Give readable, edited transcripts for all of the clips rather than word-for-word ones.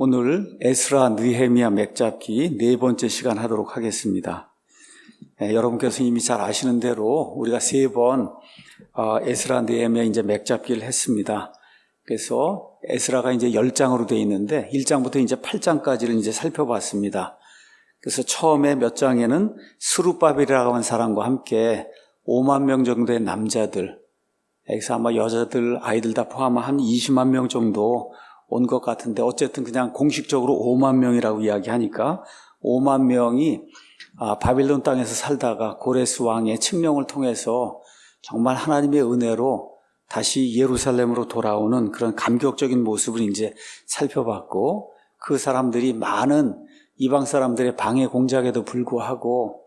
오늘 에스라 느헤미야 맥잡기 네 번째 시간 하도록 하겠습니다. 여러분께서 이미 잘 아시는 대로 우리가 세 번 에스라 느헤미야 이제 맥잡기를 했습니다. 그래서 에스라가 이제 10장으로 되어 있는데 1장부터 이제 8장까지를 이제 살펴봤습니다. 그래서 처음에 몇 장에는 스룹바벨이라고 하는 사람과 함께 5만 명 정도의 남자들, 여기서 아마 여자들, 아이들 다 포함한 한 20만 명 정도 온 것 같은데, 어쨌든 그냥 공식적으로 5만 명이라고 이야기하니까 5만 명이 바빌론 땅에서 살다가 고레스 왕의 칙령을 통해서 정말 하나님의 은혜로 다시 예루살렘으로 돌아오는 그런 감격적인 모습을 이제 살펴봤고, 그 사람들이 많은 이방 사람들의 방해 공작에도 불구하고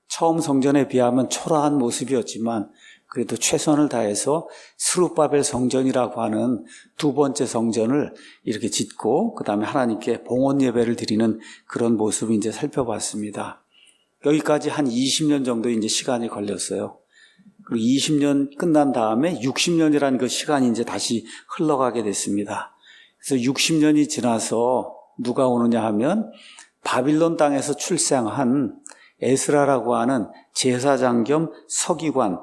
처음 성전에 비하면 초라한 모습이었지만 그래도 최선을 다해서 스룹바벨 성전이라고 하는 두 번째 성전을 이렇게 짓고 그 다음에 하나님께 봉헌 예배를 드리는 그런 모습을 이제 살펴봤습니다. 여기까지 한 20년 정도 이제 시간이 걸렸어요. 그리고 20년 끝난 다음에 60년이라는 그 시간이 이제 다시 흘러가게 됐습니다. 그래서 60년이 지나서 누가 오느냐 하면 바빌론 땅에서 출생한 에스라라고 하는 제사장 겸 서기관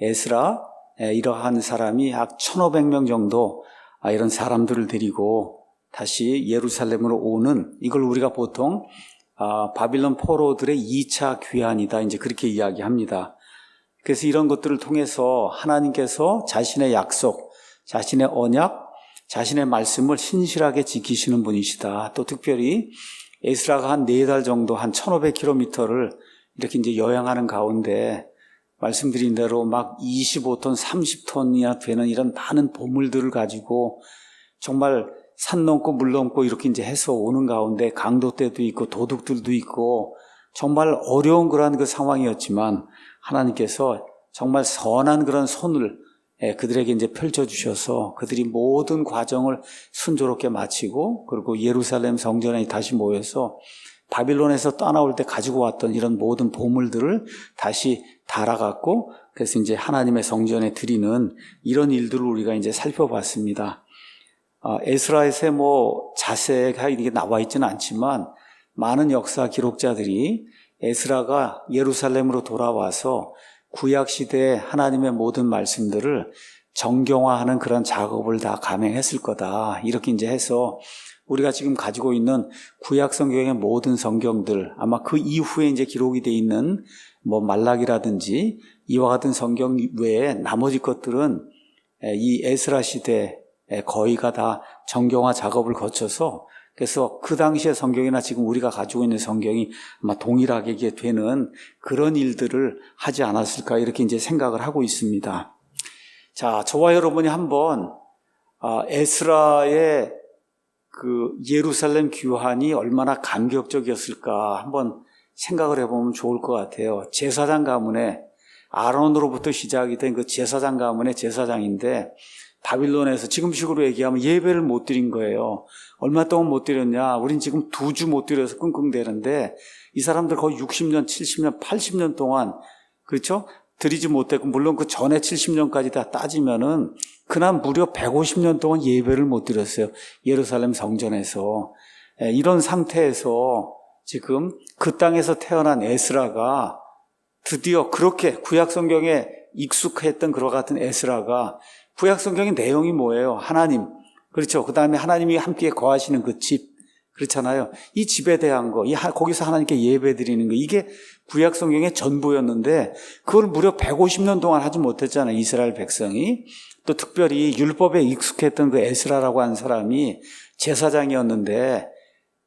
에스라, 이러한 사람이 약 1,500명 정도 이런 사람들을 데리고 다시 예루살렘으로 오는, 이걸 우리가 보통 바빌론 포로들의 2차 귀환이다 이제 그렇게 이야기합니다. 그래서 이런 것들을 통해서 하나님께서 자신의 약속, 자신의 언약, 자신의 말씀을 신실하게 지키시는 분이시다. 또 특별히 에스라가 한 4달 정도 한 1,500km를 이렇게 이제 여행하는 가운데 말씀드린 대로 막 25톤, 30톤이나 되는 이런 많은 보물들을 가지고 정말 산 넘고 물 넘고 이렇게 이제 해서 오는 가운데 강도떼도 있고 도둑들도 있고 정말 어려운 그러한 그 상황이었지만 하나님께서 정말 선한 그런 손을 그들에게 이제 펼쳐주셔서 그들이 모든 과정을 순조롭게 마치고 그리고 예루살렘 성전에 다시 모여서 바빌론에서 떠나올 때 가지고 왔던 이런 모든 보물들을 다시 달아갖고 그래서 이제 하나님의 성전에 드리는 이런 일들을 우리가 이제 살펴봤습니다. 에스라에서의 자세가 이게 나와 있지는 않지만 많은 역사 기록자들이 에스라가 예루살렘으로 돌아와서 구약 시대의 하나님의 모든 말씀들을 정경화하는 그런 작업을 다 감행했을 거다. 이렇게 이제 해서 우리가 지금 가지고 있는 구약 성경의 모든 성경들, 아마 그 이후에 이제 기록이 되어 있는 말라기라든지 이와 같은 성경 외에 나머지 것들은 이 에스라 시대에 거의가 다 정경화 작업을 거쳐서 그래서 그 당시의 성경이나 지금 우리가 가지고 있는 성경이 아마 동일하게 되는 그런 일들을 하지 않았을까 이렇게 이제 생각을 하고 있습니다. 자, 저와 여러분이 한번 에스라의 그 예루살렘 귀환이 얼마나 감격적이었을까 한번 생각을 해보면 좋을 것 같아요. 제사장 가문에 아론으로부터 시작이 된 그 제사장 가문의 제사장인데 바빌론에서 지금식으로 얘기하면 예배를 못 드린 거예요. 얼마 동안 못 드렸냐? 우린 지금 2주 못 드려서 끙끙대는데 이 사람들 거의 60년, 70년, 80년 동안 그렇죠? 드리지 못했고 물론 그 전에 70년까지 다 따지면은 그날 무려 150년 동안 예배를 못 드렸어요. 예루살렘 성전에서. 이런 상태에서 지금 그 땅에서 태어난 에스라가 드디어 그렇게 구약 성경에 익숙했던 그와 같은 에스라가 구약 성경의 내용이 뭐예요? 하나님. 그렇죠. 그 다음에 하나님이 함께 거하시는 그 집. 그렇잖아요. 이 집에 대한 거, 거기서 하나님께 예배 드리는 거, 이게 구약 성경의 전부였는데 그걸 무려 150년 동안 하지 못했잖아요. 이스라엘 백성이. 또 특별히 율법에 익숙했던 그 에스라라고 하는 사람이 제사장이었는데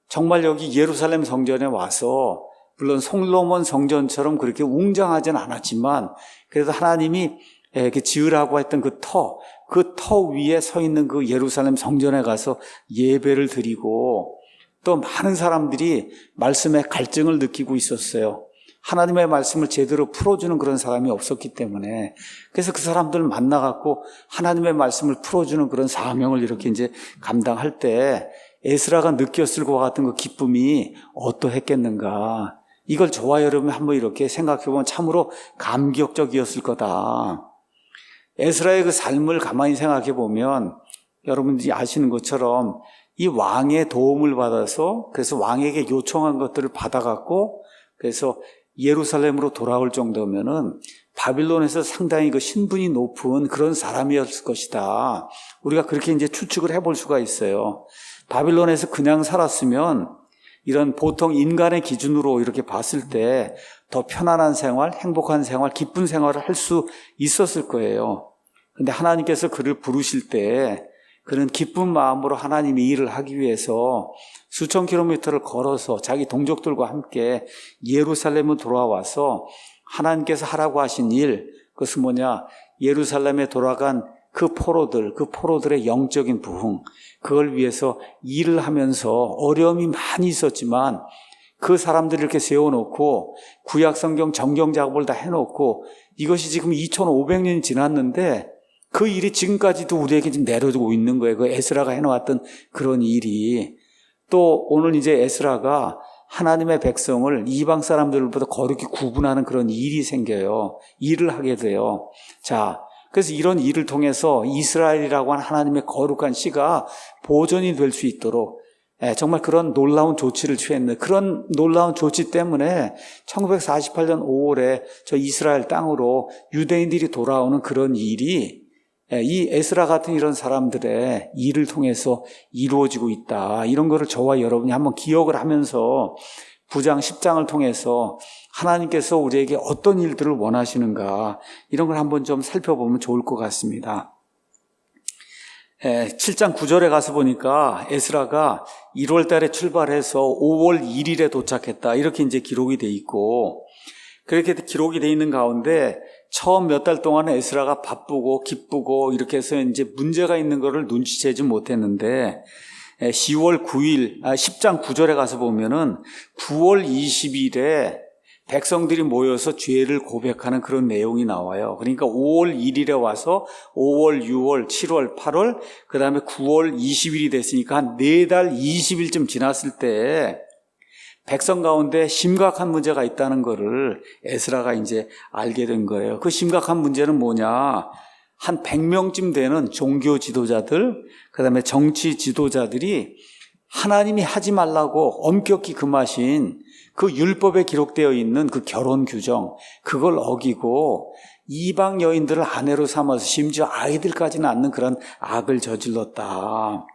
정말 여기 예루살렘 성전에 와서 물론 솔로몬 성전처럼 그렇게 웅장하진 않았지만 그래도 하나님이 이렇게 지으라고 했던 그 터 위에 서 있는 그 예루살렘 성전에 가서 예배를 드리고 또 많은 사람들이 말씀에 갈증을 느끼고 있었어요. 하나님의 말씀을 제대로 풀어주는 그런 사람이 없었기 때문에 그래서 그 사람들을 만나갖고 하나님의 말씀을 풀어주는 그런 사명을 이렇게 이제 감당할 때 에스라가 느꼈을 것 같은 그 기쁨이 어떠했겠는가. 이걸 저와 여러분이 한번 이렇게 생각해보면 참으로 감격적이었을 거다. 에스라의 그 삶을 가만히 생각해보면 여러분들이 아시는 것처럼 이 왕의 도움을 받아서 그래서 왕에게 요청한 것들을 받아갖고 그래서 예루살렘으로 돌아올 정도면은 바빌론에서 상당히 그 신분이 높은 그런 사람이었을 것이다. 우리가 그렇게 이제 추측을 해볼 수가 있어요. 바빌론에서 그냥 살았으면 이런 보통 인간의 기준으로 이렇게 봤을 때 더 편안한 생활, 행복한 생활, 기쁜 생활을 할 수 있었을 거예요. 근데 하나님께서 그를 부르실 때 그는 기쁜 마음으로 하나님의 일을 하기 위해서 수천 킬로미터를 걸어서 자기 동족들과 함께 예루살렘으로 돌아와서 하나님께서 하라고 하신 일, 그것은 뭐냐? 예루살렘에 돌아간 그 포로들의 영적인 부흥, 그걸 위해서 일을 하면서 어려움이 많이 있었지만 그 사람들을 이렇게 세워놓고 구약성경 정경 작업을 다 해놓고 이것이 지금 2500년이 지났는데 그 일이 지금까지도 우리에게 지금 내려지고 있는 거예요. 그 에스라가 해놓았던 그런 일이. 또 오늘 이제 에스라가 하나님의 백성을 이방 사람들보다 거룩히 구분하는 그런 일이 생겨요. 일을 하게 돼요. 자, 그래서 이런 일을 통해서 이스라엘이라고 하는 하나님의 거룩한 씨가 보존이 될 수 있도록 정말 그런 놀라운 조치를 취했는 그런 놀라운 조치 때문에 1948년 5월에 저 이스라엘 땅으로 유대인들이 돌아오는 그런 일이 이 에스라 같은 이런 사람들의 일을 통해서 이루어지고 있다. 이런 거를 저와 여러분이 한번 기억을 하면서 9장 10장을 통해서 하나님께서 우리에게 어떤 일들을 원하시는가 이런 걸 한번 좀 살펴보면 좋을 것 같습니다. 7장 9절에 가서 보니까 에스라가 1월 달에 출발해서 5월 1일에 도착했다. 이렇게 이제 기록이 돼 있고 그렇게 기록이 돼 있는 가운데 처음 몇 달 동안은 에스라가 바쁘고 기쁘고 이렇게 해서 이제 문제가 있는 거를 눈치채지 못했는데 10월 9일, 10장 9절에 가서 보면은 9월 20일에 백성들이 모여서 죄를 고백하는 그런 내용이 나와요. 그러니까 5월 1일에 와서 5월, 6월, 7월, 8월, 그 다음에 9월 20일이 됐으니까 한 4달 20일쯤 지났을 때 백성 가운데 심각한 문제가 있다는 거를 에스라가 이제 알게 된 거예요. 그 심각한 문제는 뭐냐? 한 100명쯤 되는 종교 지도자들, 그 다음에 정치 지도자들이 하나님이 하지 말라고 엄격히 금하신 그 율법에 기록되어 있는 그 결혼 규정, 그걸 어기고 이방 여인들을 아내로 삼아서 심지어 아이들까지 낳는 그런 악을 저질렀다.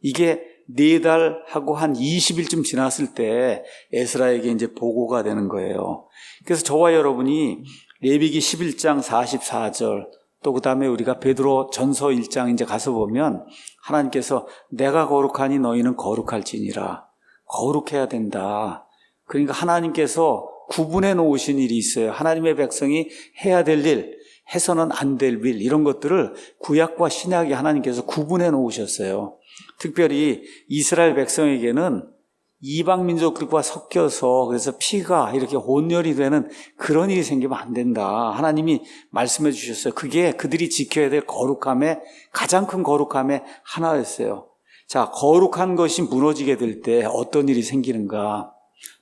이게 4달하고 한 20일쯤 지났을 때 에스라에게 이제 보고가 되는 거예요. 그래서 저와 여러분이 레위기 11장 44절 또 그 다음에 우리가 베드로 전서 1장 이제 가서 보면 하나님께서 내가 거룩하니 너희는 거룩할지니라. 거룩해야 된다. 그러니까 하나님께서 구분해 놓으신 일이 있어요. 하나님의 백성이 해야 될 일, 해서는 안 될 일, 이런 것들을 구약과 신약에 하나님께서 구분해 놓으셨어요. 특별히 이스라엘 백성에게는 이방 민족들과 섞여서 그래서 피가 이렇게 혼혈이 되는 그런 일이 생기면 안 된다. 하나님이 말씀해 주셨어요. 그게 그들이 지켜야 될 거룩함의 가장 큰 거룩함의 하나였어요. 자, 거룩한 것이 무너지게 될 때 어떤 일이 생기는가?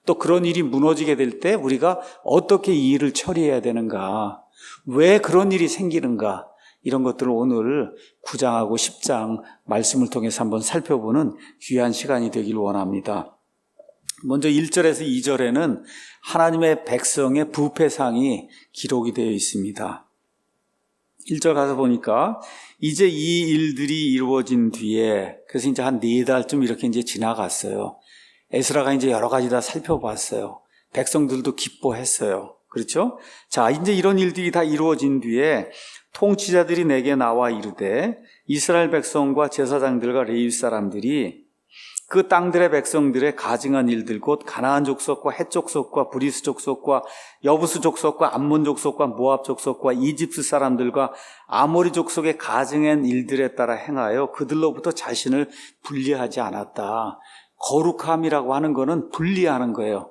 또 그런 일이 무너지게 될 때 우리가 어떻게 이 일을 처리해야 되는가? 왜 그런 일이 생기는가? 이런 것들을 오늘 9장하고 10장 말씀을 통해서 한번 살펴보는 귀한 시간이 되길 원합니다. 먼저 1절에서 2절에는 하나님의 백성의 부패상이 기록이 되어 있습니다. 1절 가서 보니까 이제 이 일들이 이루어진 뒤에 그래서 이제 한 4달쯤 이렇게 이제 지나갔어요. 에스라가 이제 여러 가지 다 살펴봤어요. 백성들도 기뻐했어요. 그렇죠? 자, 이제 이런 일들이 다 이루어진 뒤에 통치자들이 내게 나와 이르되 이스라엘 백성과 제사장들과 레위 사람들이 그 땅들의 백성들의 가증한 일들 곧 가나안 족속과 헷 족속과 브리스 족속과 여부스 족속과 암몬 족속과 모압 족속과 이집트 사람들과 아모리 족속의 가증한 일들에 따라 행하여 그들로부터 자신을 분리하지 않았다. 거룩함이라고 하는 거는 분리하는 거예요.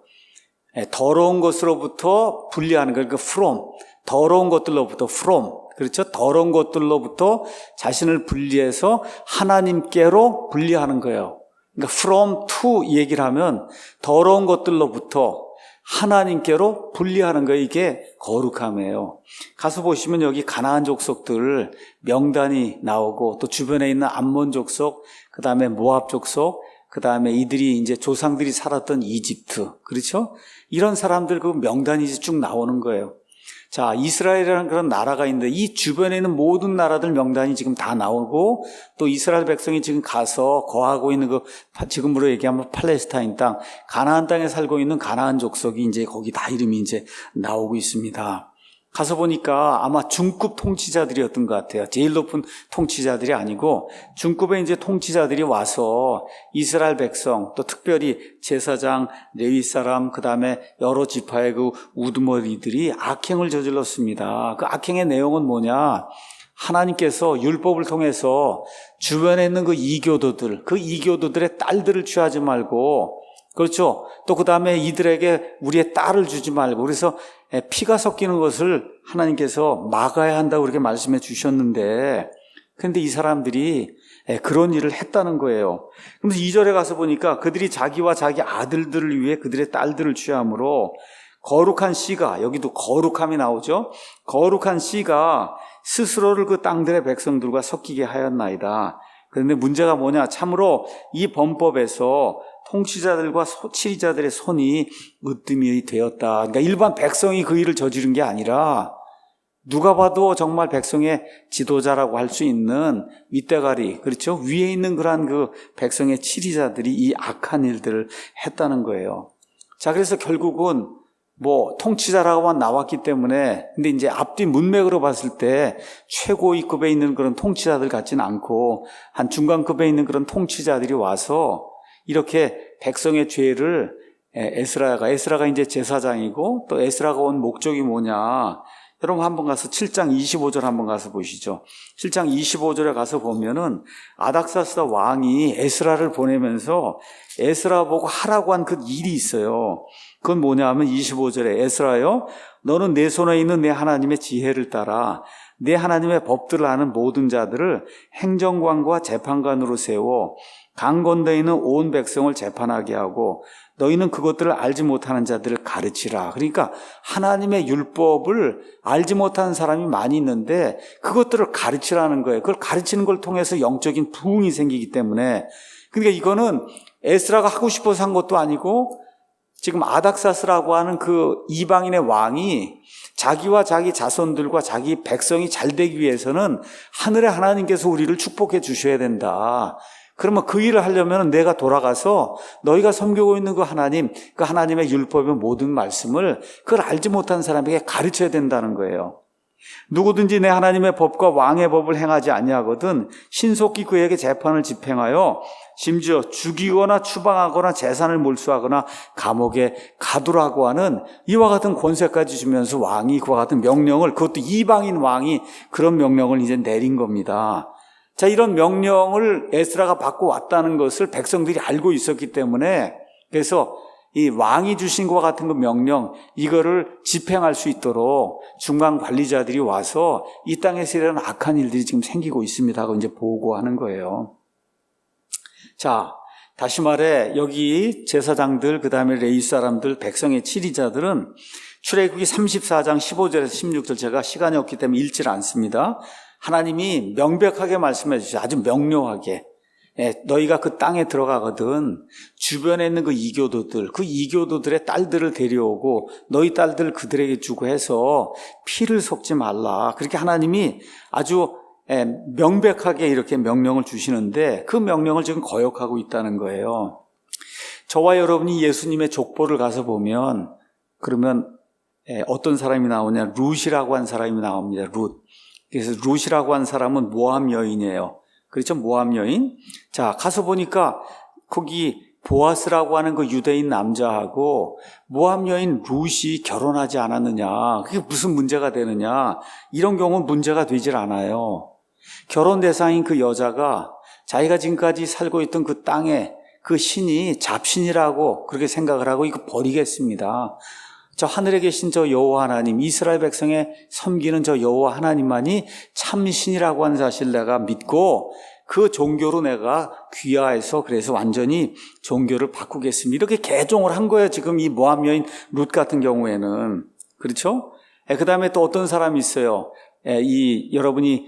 더러운 것으로부터 분리하는 거예요. 그러니까 from, 더러운 것들로부터 from, 그렇죠? 더러운 것들로부터 자신을 분리해서 하나님께로 분리하는 거예요. 그러니까 from to 얘기를 하면 더러운 것들로부터 하나님께로 분리하는 거예요. 이게 거룩함이에요. 가서 보시면 여기 가나안 족속들 명단이 나오고 또 주변에 있는 암몬 족속, 그 다음에 모압 족속, 그 다음에 이들이 이제 조상들이 살았던 이집트, 그렇죠? 이런 사람들 그 명단이 이제 쭉 나오는 거예요. 자, 이스라엘이라는 그런 나라가 있는데 이 주변에 있는 모든 나라들 명단이 지금 다 나오고 또 이스라엘 백성이 지금 가서 거하고 있는 그 지금으로 얘기하면 팔레스타인 땅, 가나안 땅에 살고 있는 가나안 족속이 이제 거기 다 이름이 이제 나오고 있습니다. 가서 보니까 아마 중급 통치자들이었던 것 같아요. 제일 높은 통치자들이 아니고 중급의 이제 통치자들이 와서 이스라엘 백성, 또 특별히 제사장, 레위 사람, 그 다음에 여러 지파의 그 우두머리들이 악행을 저질렀습니다. 그 악행의 내용은 뭐냐? 하나님께서 율법을 통해서 주변에 있는 그 이교도들, 그 이교도들의 딸들을 취하지 말고, 그렇죠. 또 그 다음에 이들에게 우리의 딸을 주지 말고, 그래서 피가 섞이는 것을 하나님께서 막아야 한다고 그렇게 말씀해 주셨는데, 그런데 이 사람들이 그런 일을 했다는 거예요. 그래서 2절에 가서 보니까 그들이 자기와 자기 아들들을 위해 그들의 딸들을 취함으로 거룩한 씨가, 여기도 거룩함이 나오죠. 거룩한 씨가 스스로를 그 땅들의 백성들과 섞이게 하였나이다. 그런데 문제가 뭐냐? 참으로 이 범법에서 통치자들과 치리자들의 손이 으뜸이 되었다. 그러니까 일반 백성이 그 일을 저지른 게 아니라 누가 봐도 정말 백성의 지도자라고 할 수 있는 윗대가리, 그렇죠? 위에 있는 그러한 그 백성의 치리자들이 이 악한 일들을 했다는 거예요. 자, 그래서 결국은 뭐 통치자라고만 나왔기 때문에, 근데 이제 앞뒤 문맥으로 봤을 때 최고위급에 있는 그런 통치자들 같지는 않고 한 중간급에 있는 그런 통치자들이 와서 이렇게 백성의 죄를 에스라가 이제 제사장이고 또 에스라가 온 목적이 뭐냐? 여러분 한번 가서 7장 25절 한번 가서 보시죠. 7장 25절에 가서 보면은 아닥사스다 왕이 에스라를 보내면서 에스라 보고 하라고 한 그 일이 있어요. 그건 뭐냐 하면 25절에 에스라요, 너는 내 손에 있는 내 하나님의 지혜를 따라 내 하나님의 법들을 아는 모든 자들을 행정관과 재판관으로 세워 강 건너에 있는 온 백성을 재판하게 하고 너희는 그것들을 알지 못하는 자들을 가르치라. 그러니까 하나님의 율법을 알지 못하는 사람이 많이 있는데 그것들을 가르치라는 거예요. 그걸 가르치는 걸 통해서 영적인 부흥이 생기기 때문에, 그러니까 이거는 에스라가 하고 싶어서 한 것도 아니고 지금 아닥사스라고 하는 그 이방인의 왕이 자기와 자기 자손들과 자기 백성이 잘 되기 위해서는 하늘의 하나님께서 우리를 축복해 주셔야 된다. 그러면 그 일을 하려면 내가 돌아가서 너희가 섬기고 있는 그 하나님, 그 하나님의 율법의 모든 말씀을 그걸 알지 못한 사람에게 가르쳐야 된다는 거예요. 누구든지 내 하나님의 법과 왕의 법을 행하지 아니하거든 신속히 그에게 재판을 집행하여 심지어 죽이거나 추방하거나 재산을 몰수하거나 감옥에 가두라고 하는 이와 같은 권세까지 주면서 왕이 그와 같은 명령을, 그것도 이방인 왕이 그런 명령을 이제 내린 겁니다. 자, 이런 명령을 에스라가 받고 왔다는 것을 백성들이 알고 있었기 때문에, 그래서 이 왕이 주신 것과 같은 그 명령, 이거를 집행할 수 있도록 중간 관리자들이 와서 이 땅에서 이런 악한 일들이 지금 생기고 있습니다 하고 이제 보고하는 거예요. 자, 다시 말해 여기 제사장들, 그 다음에 레위 사람들, 백성의 치리자들은 출애굽기 34장 15절에서 16절, 제가 시간이 없기 때문에 읽질 않습니다. 하나님이 명백하게 말씀해 주시죠. 아주 명료하게. 너희가 그 땅에 들어가거든 주변에 있는 그 이교도들, 그 이교도들의 딸들을 데려오고 너희 딸들 그들에게 주고 해서 피를 섞지 말라. 그렇게 하나님이 아주 명백하게 이렇게 명령을 주시는데 그 명령을 지금 거역하고 있다는 거예요. 저와 여러분이 예수님의 족보를 가서 보면, 그러면 어떤 사람이 나오냐? 룻이라고 한 사람이 나옵니다. 룻. 그래서 룻이라고 한 사람은 모압 여인이에요. 그렇죠? 모압 여인. 자, 가서 보니까 거기 보아스라고 하는 그 유대인 남자하고 모압 여인 룻이 결혼하지 않았느냐? 그게 무슨 문제가 되느냐? 이런 경우는 문제가 되질 않아요. 결혼 대상인 그 여자가 자기가 지금까지 살고 있던 그 땅에 그 신이 잡신이라고 그렇게 생각을 하고 이거 버리겠습니다. 저 하늘에 계신 저 여호와 하나님, 이스라엘 백성의 섬기는 저 여호와 하나님만이 참신이라고 하는 사실을 내가 믿고 그 종교로 내가 귀화해서 그래서 완전히 종교를 바꾸겠습니다. 이렇게 개종을 한 거예요. 지금 이 모압 여인 룻 같은 경우에는. 그렇죠? 그 다음에 또 어떤 사람이 있어요. 여러분이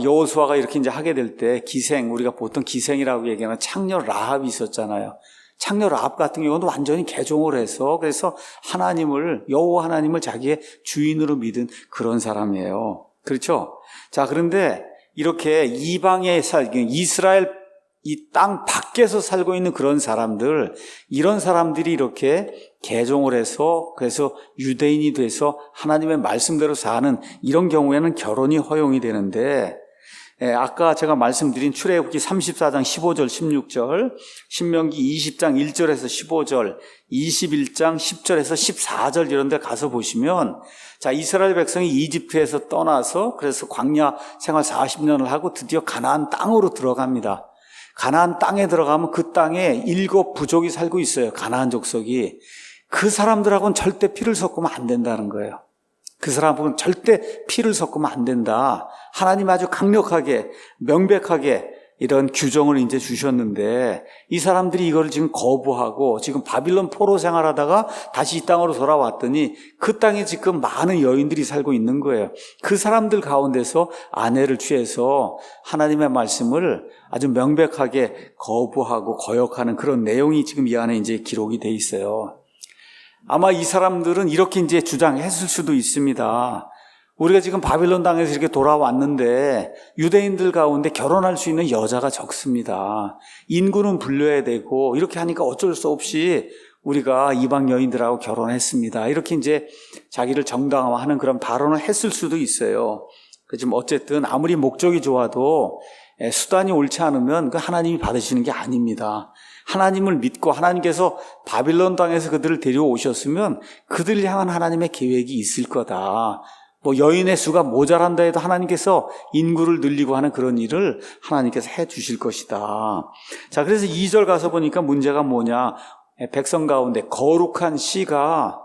여호수아가 이렇게 이제 하게 될 때 우리가 보통 기생이라고 얘기하는 창녀 라합이 있었잖아요. 창녀 라합 같은 경우는 완전히 개종을 해서 그래서 여호와 하나님을 자기의 주인으로 믿은 그런 사람이에요. 그렇죠? 자, 그런데 이렇게 이스라엘 이 땅 밖에서 살고 있는 그런 사람들, 이런 사람들이 이렇게 개종을 해서 그래서 유대인이 돼서 하나님의 말씀대로 사는 이런 경우에는 결혼이 허용이 되는데, 아까 제가 말씀드린 출애굽기 34장 15절 16절, 신명기 20장 1절에서 15절, 21장 10절에서 14절 이런 데 가서 보시면, 자, 이스라엘 백성이 이집트에서 떠나서 그래서 광야 생활 40년을 하고 드디어 가나안 땅으로 들어갑니다. 가나안 땅에 들어가면 그 땅에 7 부족이 살고 있어요. 가나안 족속이. 그 사람들하고는 절대 피를 섞으면 안 된다는 거예요. 그 사람하고는 절대 피를 섞으면 안 된다. 하나님 아주 강력하게, 명백하게 이런 규정을 이제 주셨는데, 이 사람들이 이걸 지금 거부하고 지금 바빌론 포로 생활하다가 다시 이 땅으로 돌아왔더니 그 땅에 지금 많은 여인들이 살고 있는 거예요. 그 사람들 가운데서 아내를 취해서 하나님의 말씀을 아주 명백하게 거부하고 거역하는 그런 내용이 지금 이 안에 이제 기록이 돼 있어요. 아마 이 사람들은 이렇게 이제 주장했을 수도 있습니다. 우리가 지금 바빌론 땅에서 이렇게 돌아왔는데 유대인들 가운데 결혼할 수 있는 여자가 적습니다. 인구는 불려야 되고 이렇게 하니까 어쩔 수 없이 우리가 이방 여인들하고 결혼했습니다. 이렇게 이제 자기를 정당화하는 그런 발언을 했을 수도 있어요. 지금 어쨌든 아무리 목적이 좋아도 수단이 옳지 않으면 그 하나님이 받으시는 게 아닙니다. 하나님을 믿고 하나님께서 바빌론 땅에서 그들을 데려오셨으면 그들을 향한 하나님의 계획이 있을 거다. 여인의 수가 모자란다 해도 하나님께서 인구를 늘리고 하는 그런 일을 하나님께서 해 주실 것이다. 자, 그래서 2절 가서 보니까 문제가 뭐냐. 백성 가운데 거룩한 씨가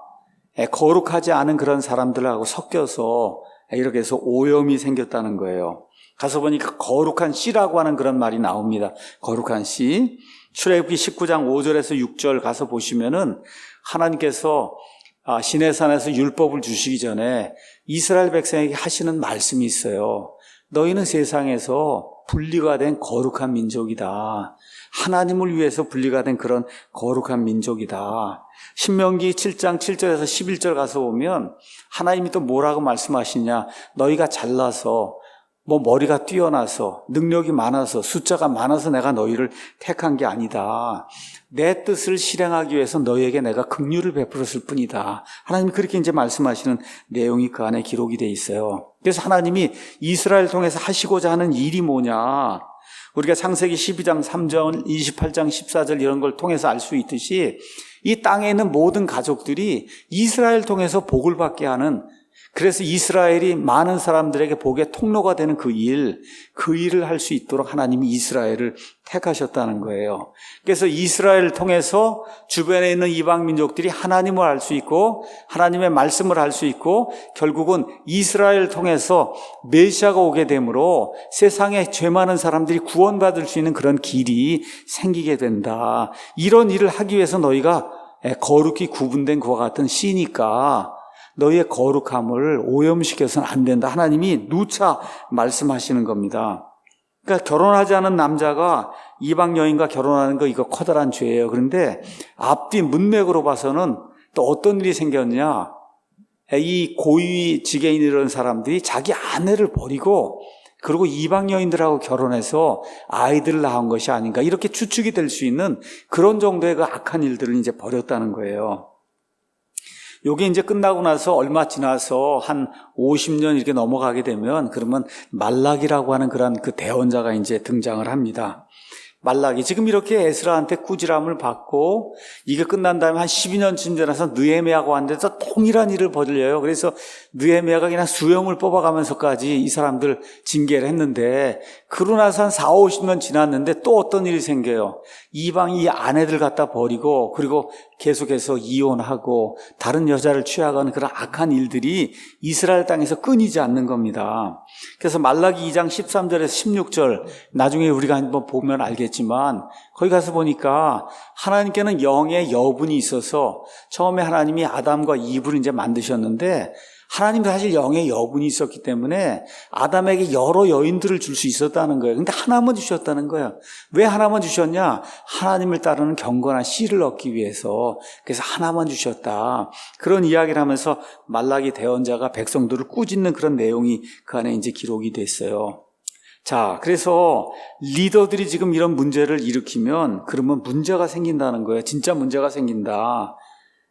거룩하지 않은 그런 사람들하고 섞여서 이렇게 해서 오염이 생겼다는 거예요. 가서 보니까 거룩한 씨라고 하는 그런 말이 나옵니다. 거룩한 씨. 출애굽기 19장 5절에서 6절 가서 보시면은 하나님께서 시내산에서 율법을 주시기 전에 이스라엘 백성에게 하시는 말씀이 있어요. 너희는 세상에서 분리가 된 거룩한 민족이다. 하나님을 위해서 분리가 된 그런 거룩한 민족이다. 신명기 7장 7절에서 11절 가서 보면 하나님이 또 뭐라고 말씀하시냐. 너희가 잘나서 머리가 뛰어나서 능력이 많아서 숫자가 많아서 내가 너희를 택한 게 아니다. 내 뜻을 실행하기 위해서 너희에게 내가 긍휼을 베풀었을 뿐이다. 하나님이 그렇게 이제 말씀하시는 내용이 그 안에 기록이 돼 있어요. 그래서 하나님이 이스라엘 통해서 하시고자 하는 일이 뭐냐. 우리가 창세기 12장 3절, 28장 14절 이런 걸 통해서 알 수 있듯이 이 땅에 있는 모든 가족들이 이스라엘 통해서 복을 받게 하는, 그래서 이스라엘이 많은 사람들에게 복의 통로가 되는 그 일을 할 수 있도록 하나님이 이스라엘을 택하셨다는 거예요. 그래서 이스라엘을 통해서 주변에 있는 이방 민족들이 하나님을 알 수 있고 하나님의 말씀을 알 수 있고 결국은 이스라엘을 통해서 메시아가 오게 되므로 세상에 죄 많은 사람들이 구원받을 수 있는 그런 길이 생기게 된다. 이런 일을 하기 위해서 너희가 거룩히 구분된 그와 같은 씨니까 너희의 거룩함을 오염시켜서는 안 된다. 하나님이 누차 말씀하시는 겁니다. 그러니까 결혼하지 않은 남자가 이방 여인과 결혼하는 거 이거 커다란 죄예요. 그런데 앞뒤 문맥으로 봐서는 또 어떤 일이 생겼냐. 이 고위 지게인 이런 사람들이 자기 아내를 버리고 그리고 이방 여인들하고 결혼해서 아이들을 낳은 것이 아닌가. 이렇게 추측이 될 수 있는 그런 정도의 그 악한 일들을 이제 벌였다는 거예요. 요게 이제 끝나고 나서 얼마 지나서 한 50년 이렇게 넘어가게 되면 그러면 말라기라고 하는 그런 그 대언자가 이제 등장을 합니다. 말라기. 지금 이렇게 에스라한테 꾸지람을 받고 이게 끝난 다음에 한 12년쯤 지나서 느헤미야가 왔는데서 동일한 일을 벌여요. 그래서 느헤미야가 그냥 수염을 뽑아가면서까지 이 사람들 징계를 했는데 그러고 나서 한 4, 50년 지났는데 또 어떤 일이 생겨요. 이방이 아내들 갖다 버리고 그리고 계속해서 이혼하고 다른 여자를 취하거나 그런 악한 일들이 이스라엘 땅에서 끊이지 않는 겁니다. 그래서 말라기 2장 13절에서 16절, 나중에 우리가 한번 보면 알겠지만 거기 가서 보니까 하나님께는 영의 여분이 있어서 처음에 하나님이 아담과 이브를 이제 만드셨는데 하나님도 사실 영의 여분이 있었기 때문에 아담에게 여러 여인들을 줄 수 있었다는 거예요. 근데 하나만 주셨다는 거예요. 왜 하나만 주셨냐? 하나님을 따르는 경건한 씨를 얻기 위해서. 그래서 하나만 주셨다. 그런 이야기를 하면서 말라기 대언자가 백성들을 꾸짖는 그런 내용이 그 안에 이제 기록이 됐어요. 자, 그래서 리더들이 지금 이런 문제를 일으키면 그러면 문제가 생긴다는 거예요. 진짜 문제가 생긴다.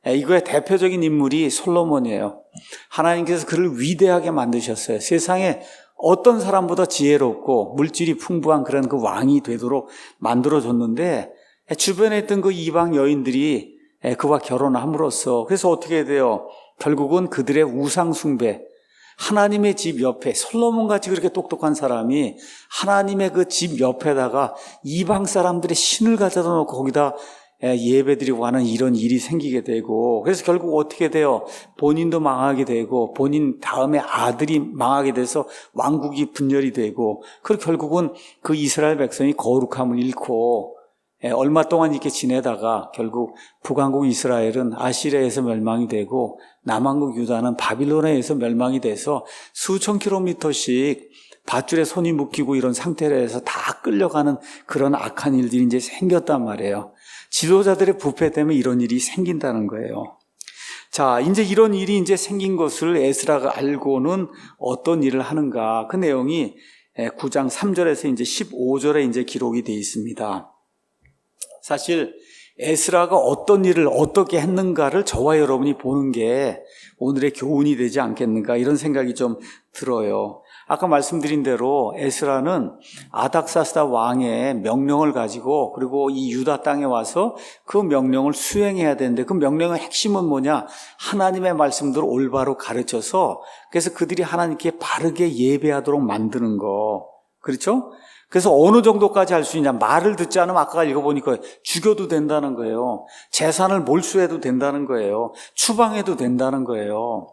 이거의 대표적인 인물이 솔로몬이에요. 하나님께서 그를 위대하게 만드셨어요. 세상에 어떤 사람보다 지혜롭고 물질이 풍부한 그런 그 왕이 되도록 만들어줬는데 주변에 있던 그 이방 여인들이 그와 결혼함으로써 그래서 어떻게 돼요? 결국은 그들의 우상 숭배, 하나님의 집 옆에 솔로몬같이 그렇게 똑똑한 사람이 하나님의 그 집 옆에다가 이방 사람들의 신을 가져다 놓고 거기다 예배드리고 하는 이런 일이 생기게 되고 그래서 결국 어떻게 돼요? 본인도 망하게 되고 본인 다음에 아들이 망하게 돼서 왕국이 분열이 되고 그리고 결국은 그 이스라엘 백성이 거룩함을 잃고 얼마 동안 이렇게 지내다가 결국 북왕국 이스라엘은 아시리아에서 멸망이 되고 남왕국 유다는 바빌론에 의해서 멸망이 돼서 수천 킬로미터씩 밧줄에 손이 묶이고 이런 상태로 해서 다 끌려가는 그런 악한 일들이 이제 생겼단 말이에요. 지도자들의 부패 때문에 이런 일이 생긴다는 거예요. 자, 이제 이런 일이 이제 생긴 것을 에스라가 알고는 어떤 일을 하는가? 그 내용이 9장 3절에서 이제 15절에 이제 기록이 되어 있습니다. 사실 에스라가 어떤 일을 어떻게 했는가를 저와 여러분이 보는 게 오늘의 교훈이 되지 않겠는가 이런 생각이 좀 들어요. 아까 말씀드린 대로 에스라는 아닥사스다 왕의 명령을 가지고 그리고 이 유다 땅에 와서 그 명령을 수행해야 되는데 그 명령의 핵심은 뭐냐? 하나님의 말씀들을 올바로 가르쳐서 그래서 그들이 하나님께 바르게 예배하도록 만드는 거. 그렇죠? 그래서 어느 정도까지 할 수 있냐? 말을 듣지 않으면 아까 읽어보니까 죽여도 된다는 거예요. 재산을 몰수해도 된다는 거예요. 추방해도 된다는 거예요.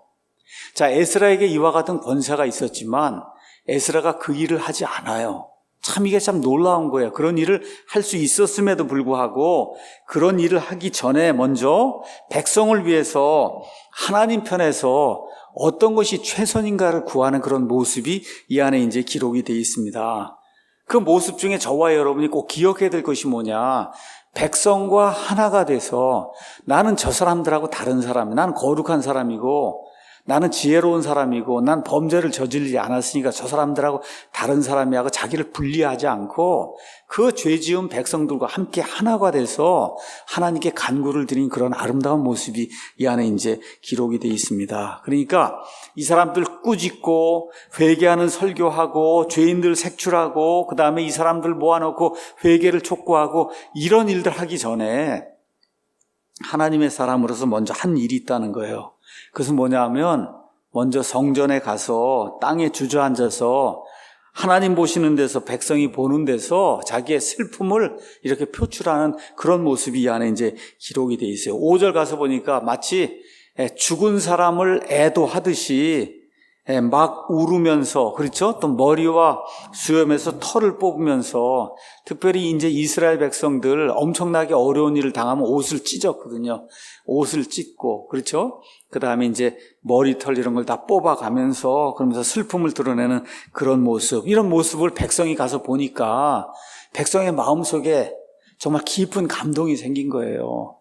자, 에스라에게 이와 같은 권세가 있었지만 에스라가 그 일을 하지 않아요. 참 이게 참 놀라운 거예요. 그런 일을 할 수 있었음에도 불구하고 그런 일을 하기 전에 먼저 백성을 위해서 하나님 편에서 어떤 것이 최선인가를 구하는 그런 모습이 이 안에 이제 기록이 되어 있습니다. 그 모습 중에 저와 여러분이 꼭 기억해야 될 것이 뭐냐? 백성과 하나가 돼서 나는 저 사람들하고 다른 사람이야. 나는 거룩한 사람이고 나는 지혜로운 사람이고 난 범죄를 저지르지 않았으니까 저 사람들하고 다른 사람이 하고 자기를 분리하지 않고 그 죄지은 백성들과 함께 하나가 돼서 하나님께 간구를 드린 그런 아름다운 모습이 이 안에 이제 기록이 되어 있습니다. 그러니까 이 사람들 꾸짖고 회개하는 설교하고 죄인들 색출하고 그 다음에 이 사람들 모아놓고 회개를 촉구하고 이런 일들 하기 전에 하나님의 사람으로서 먼저 한 일이 있다는 거예요. 그것은 뭐냐 하면 먼저 성전에 가서 땅에 주저앉아서 하나님 보시는 데서 백성이 보는 데서 자기의 슬픔을 이렇게 표출하는 그런 모습이 이 안에 이제 기록이 되어 있어요. 5절 가서 보니까 마치 죽은 사람을 애도하듯이 막 울으면서 그렇죠? 또 머리와 수염에서 털을 뽑으면서 특별히 이제 이스라엘 백성들 엄청나게 어려운 일을 당하면 옷을 찢었거든요. 옷을 찢고 그렇죠? 그 다음에 이제 머리털 이런 걸 다 뽑아가면서 그러면서 슬픔을 드러내는 그런 모습 이런 모습을 백성이 가서 보니까 백성의 마음속에 정말 깊은 감동이 생긴 거예요.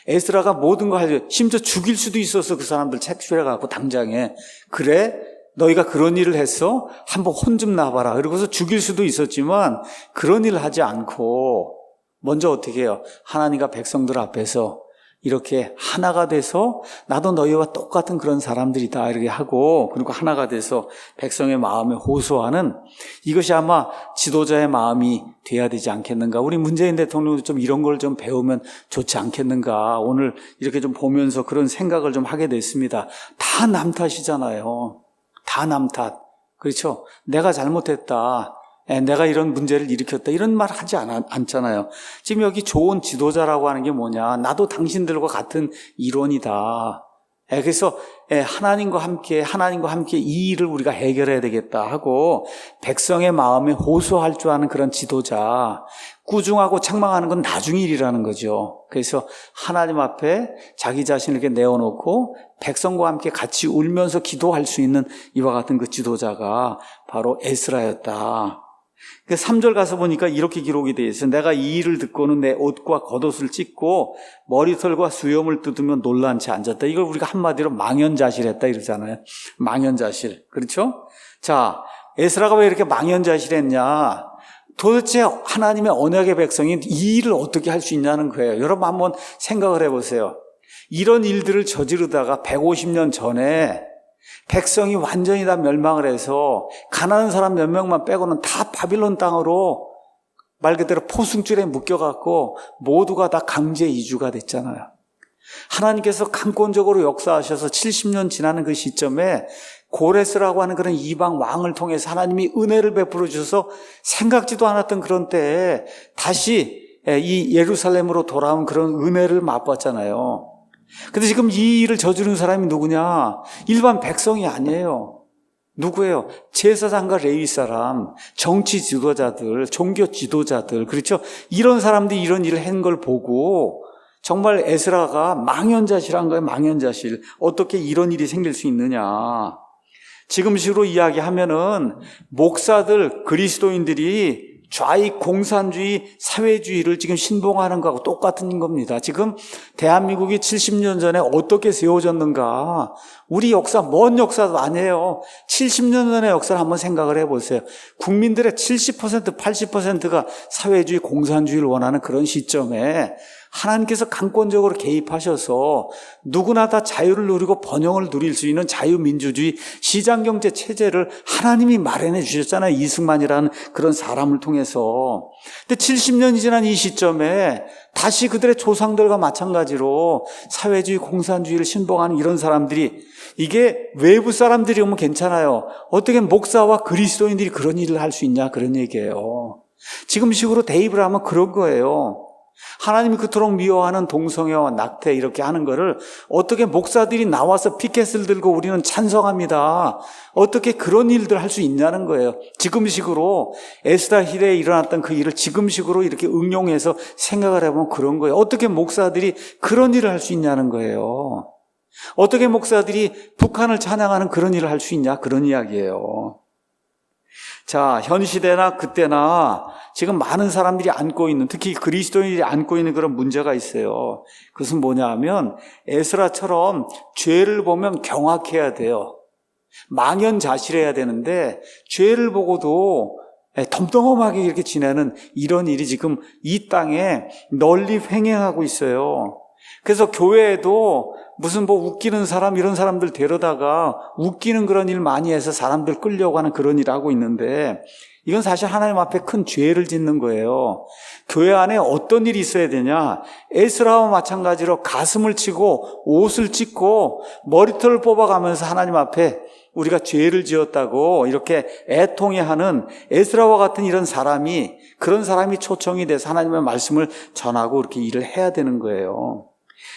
에스라가 모든 걸 하죠. 심지어 죽일 수도 있어서 그 사람들 책출해갖고 당장에 그래? 너희가 그런 일을 했어? 한번 혼 좀 나봐라. 그러고서 죽일 수도 있었지만 그런 일을 하지 않고 먼저 어떻게 해요? 하나님과 백성들 앞에서 이렇게 하나가 돼서 나도 너희와 똑같은 그런 사람들이다 이렇게 하고 그리고 하나가 돼서 백성의 마음에 호소하는 이것이 아마 지도자의 마음이 돼야 되지 않겠는가. 우리 문재인 대통령도 좀 이런 걸 좀 배우면 좋지 않겠는가. 오늘 이렇게 좀 보면서 그런 생각을 좀 하게 됐습니다. 다 남 탓이잖아요. 다 남 탓. 그렇죠? 내가 잘못했다. 내가 이런 문제를 일으켰다 이런 말 하지 않잖아요. 지금 여기 좋은 지도자라고 하는 게 뭐냐, 나도 당신들과 같은 일원이다. 그래서 하나님과 함께 이 일을 우리가 해결해야 되겠다 하고 백성의 마음에 호소할 줄 아는 그런 지도자, 꾸중하고 책망하는 건 나중 일이라는 거죠. 그래서 하나님 앞에 자기 자신을 이렇게 내어놓고 백성과 함께 같이 울면서 기도할 수 있는 이와 같은 그 지도자가 바로 에스라였다. 3절 가서 보니까 이렇게 기록이 되어 있어요. 내가 이 일을 듣고는 내 옷과 겉옷을 찢고 머리털과 수염을 뜯으며 놀란 채 앉았다. 이걸 우리가 한마디로 망연자실했다 이러잖아요. 망연자실. 그렇죠? 자, 에스라가 왜 이렇게 망연자실했냐? 도대체 하나님의 언약의 백성이 이 일을 어떻게 할 수 있냐는 거예요. 여러분 한번 생각을 해보세요. 이런 일들을 저지르다가 150년 전에 백성이 완전히 다 멸망을 해서 가난한 사람 몇 명만 빼고는 다 바빌론 땅으로 말 그대로 포승줄에 묶여갖고 모두가 다 강제 이주가 됐잖아요. 하나님께서 강권적으로 역사하셔서 70년 지나는 그 시점에 고레스라고 하는 그런 이방 왕을 통해서 하나님이 은혜를 베풀어 주셔서 생각지도 않았던 그런 때에 다시 이 예루살렘으로 돌아온 그런 은혜를 맛봤잖아요. 근데 지금 이 일을 저지른 사람이 누구냐? 일반 백성이 아니에요. 누구예요? 제사장과 레위 사람, 정치 지도자들, 종교 지도자들, 그렇죠? 이런 사람들이 이런 일을 한 걸 보고 정말 에스라가 망연자실한 거예요. 망연자실. 어떻게 이런 일이 생길 수 있느냐? 지금식으로 이야기하면은 목사들, 그리스도인들이 좌익 공산주의, 사회주의를 지금 신봉하는 거하고 똑같은 겁니다. 지금 대한민국이 70년 전에 어떻게 세워졌는가? 우리 역사, 먼 역사도 아니에요. 70년 전의 역사를 한번 생각을 해보세요. 국민들의 70%, 80%가 사회주의, 공산주의를 원하는 그런 시점에 하나님께서 강권적으로 개입하셔서 누구나 다 자유를 누리고 번영을 누릴 수 있는 자유민주주의 시장경제 체제를 하나님이 마련해 주셨잖아요. 이승만이라는 그런 사람을 통해서. 근데 70년이 지난 이 시점에 다시 그들의 조상들과 마찬가지로 사회주의, 공산주의를 신봉하는 이런 사람들이, 이게 외부 사람들이오면 괜찮아요. 어떻게 목사와 그리스도인들이 그런 일을 할 수 있냐, 그런 얘기예요. 지금식으로 대입을 하면 그런 거예요. 하나님이 그토록 미워하는 동성애와 낙태 이렇게 하는 거를 어떻게 목사들이 나와서 피켓을 들고 우리는 찬성합니다. 어떻게 그런 일들 할 수 있냐는 거예요. 지금식으로 에스라 시대에 일어났던 그 일을 지금식으로 이렇게 응용해서 생각을 해보면 그런 거예요. 어떻게 목사들이 그런 일을 할 수 있냐는 거예요. 어떻게 목사들이 북한을 찬양하는 그런 일을 할 수 있냐, 그런 이야기예요. 자, 현 시대나 그때나 지금 많은 사람들이 안고 있는, 특히 그리스도인들이 안고 있는 그런 문제가 있어요. 그것은 뭐냐 하면 에스라처럼 죄를 보면 경악해야 돼요. 망연자실해야 되는데 죄를 보고도 덤덤하게 이렇게 지내는 이런 일이 지금 이 땅에 널리 횡행하고 있어요. 그래서 교회에도 무슨 웃기는 사람, 이런 사람들 데려다가 웃기는 그런 일 많이 해서 사람들 끌려고 하는 그런 일을 하고 있는데, 이건 사실 하나님 앞에 큰 죄를 짓는 거예요. 교회 안에 어떤 일이 있어야 되냐? 에스라와 마찬가지로 가슴을 치고 옷을 찢고 머리털을 뽑아가면서 하나님 앞에 우리가 죄를 지었다고 이렇게 애통해하는 에스라와 같은 이런 사람이, 그런 사람이 초청이 돼서 하나님의 말씀을 전하고 이렇게 일을 해야 되는 거예요.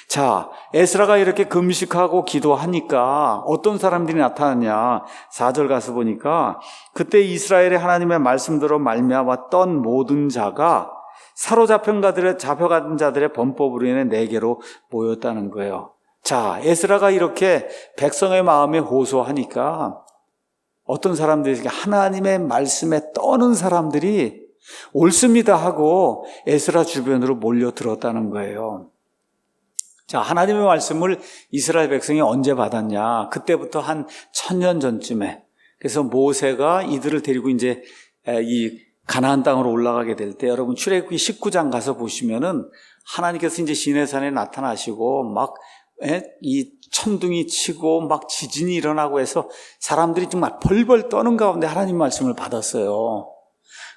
자, 에스라가 이렇게 금식하고 기도하니까 어떤 사람들이 나타났냐? 4절 가서 보니까 그때 이스라엘의 하나님의 말씀대로 말미암아 떤 모든 자가 사로잡힌 잡혀간 자들의 범법으로 인해 내게로 모였다는 거예요. 자, 에스라가 이렇게 백성의 마음에 호소하니까 어떤 사람들이, 하나님의 말씀에 떠는 사람들이 옳습니다 하고 에스라 주변으로 몰려들었다는 거예요. 자, 하나님의 말씀을 이스라엘 백성이 언제 받았냐? 그때부터 한 1000년 전쯤에. 그래서 모세가 이들을 데리고 이제 이 가나안 땅으로 올라가게 될 때, 여러분 출애굽기 19장 가서 보시면은 하나님께서 이제 시내산에 나타나시고 막 이 천둥이 치고 막 지진이 일어나고 해서 사람들이 정말 벌벌 떠는 가운데 하나님 말씀을 받았어요.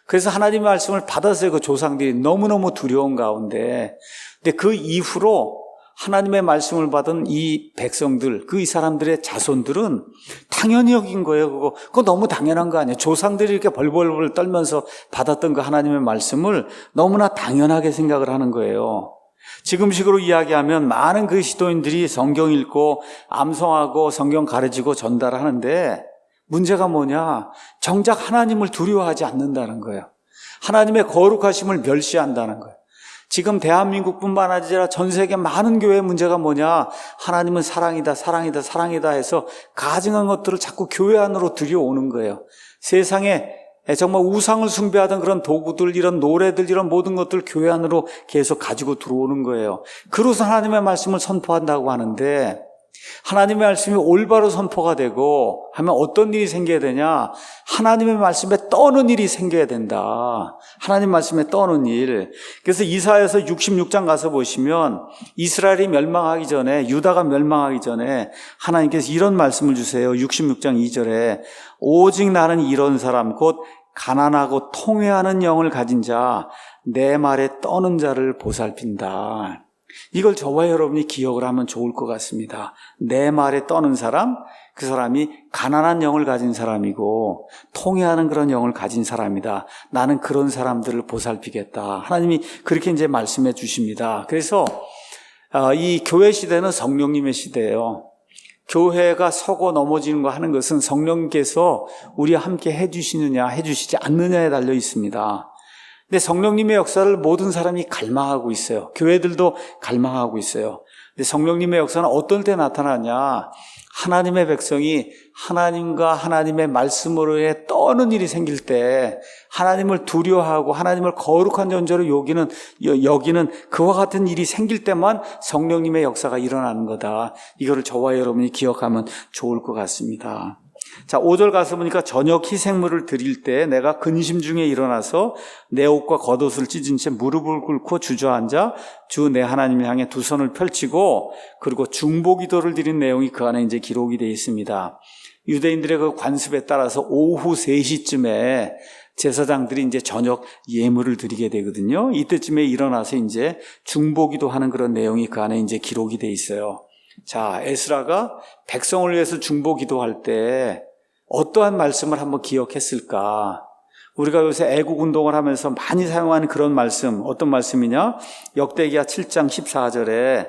그래서 하나님의 말씀을 받았어요. 그 조상들이 너무너무 두려운 가운데. 근데 그 이후로 하나님의 말씀을 받은 이 백성들, 이 사람들의 자손들은 당연히 여긴 거예요. 그거 너무 당연한 거 아니에요. 조상들이 이렇게 벌벌벌 떨면서 받았던 그 하나님의 말씀을 너무나 당연하게 생각을 하는 거예요. 지금식으로 이야기하면 많은 그리스도인들이 성경 읽고 암송하고 성경 가르치고 전달하는데 문제가 뭐냐? 정작 하나님을 두려워하지 않는다는 거예요. 하나님의 거룩하심을 멸시한다는 거예요. 지금 대한민국뿐만 아니라 전 세계 많은 교회의 문제가 뭐냐? 하나님은 사랑이다, 사랑이다, 사랑이다 해서 가증한 것들을 자꾸 교회 안으로 들여오는 거예요. 세상에 정말 우상을 숭배하던 그런 도구들, 이런 노래들, 이런 모든 것들 교회 안으로 계속 가지고 들어오는 거예요. 그래서 하나님의 말씀을 선포한다고 하는데 하나님의 말씀이 올바로 선포가 되고 하면 어떤 일이 생겨야 되냐? 하나님의 말씀에 떠는 일이 생겨야 된다. 하나님 말씀에 떠는 일. 그래서 이사야서 66장 가서 보시면 이스라엘이 멸망하기 전에, 유다가 멸망하기 전에 하나님께서 이런 말씀을 주세요. 66장 2절에 오직 나는 이런 사람 곧 가난하고 통회하는 영을 가진 자, 내 말에 떠는 자를 보살핀다. 이걸 저와 여러분이 기억을 하면 좋을 것 같습니다. 내 말에 떠는 사람, 그 사람이 가난한 영을 가진 사람이고 통회하는 그런 영을 가진 사람이다. 나는 그런 사람들을 보살피겠다. 하나님이 그렇게 이제 말씀해 주십니다. 그래서 이 교회 시대는 성령님의 시대예요. 교회가 서고 넘어지는 거 하는 것은 성령님께서 우리와 함께 해주시느냐 해주시지 않느냐에 달려 있습니다. 근데 성령님의 역사를 모든 사람이 갈망하고 있어요. 교회들도 갈망하고 있어요. 근데 성령님의 역사는 어떤 때 나타나냐? 하나님의 백성이 하나님과 하나님의 말씀으로의 떠는 일이 생길 때 하나님을 두려워하고 하나님을 거룩한 존재로 여기는 그와 같은 일이 생길 때만 성령님의 역사가 일어나는 거다. 이거를 저와 여러분이 기억하면 좋을 것 같습니다. 자, 5절 가서 보니까 저녁 희생물을 드릴 때 내가 근심 중에 일어나서 내 옷과 겉옷을 찢은 채 무릎을 꿇고 주저앉아 주 내 하나님을 향해 두 손을 펼치고 그리고 중보기도를 드린 내용이 그 안에 이제 기록이 되어 있습니다. 유대인들의 그 관습에 따라서 오후 3시쯤에 제사장들이 이제 저녁 예물을 드리게 되거든요. 이때쯤에 일어나서 이제 중보기도 하는 그런 내용이 그 안에 이제 기록이 되어 있어요. 자, 에스라가 백성을 위해서 중보기도할 때 어떠한 말씀을 한번 기억했을까? 우리가 요새 애국 운동을 하면서 많이 사용하는 그런 말씀, 어떤 말씀이냐? 역대기야 7장 14절에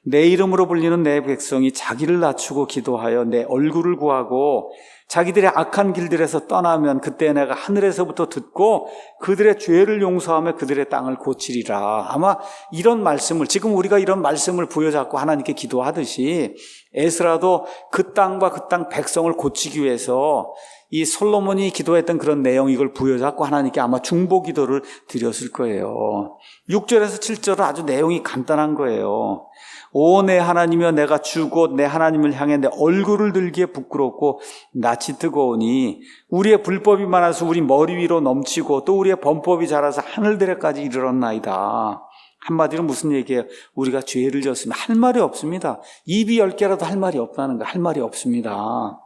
내 이름으로 불리는 내 백성이 자기를 낮추고 기도하여 내 얼굴을 구하고 자기들의 악한 길들에서 떠나면 그때 내가 하늘에서부터 듣고 그들의 죄를 용서하며 그들의 땅을 고치리라. 아마 이런 말씀을, 지금 우리가 이런 말씀을 부여잡고 하나님께 기도하듯이 에스라도 그 땅과 그 땅 백성을 고치기 위해서 이 솔로몬이 기도했던 그런 내용, 이걸 부여잡고 하나님께 아마 중보 기도를 드렸을 거예요. 6절에서 7절은 아주 내용이 간단한 거예요. 오 내 하나님이여 내가 주 곧 내 하나님을 향해 내 얼굴을 들기에 부끄럽고 낯이 뜨거우니 우리의 불법이 많아서 우리 머리 위로 넘치고 또 우리의 범법이 자라서 하늘들에까지 이르렀나이다. 한마디로 무슨 얘기예요? 우리가 죄를 졌으면 할 말이 없습니다. 입이 10개라도 할 말이 없다는 거, 할 말이 없습니다.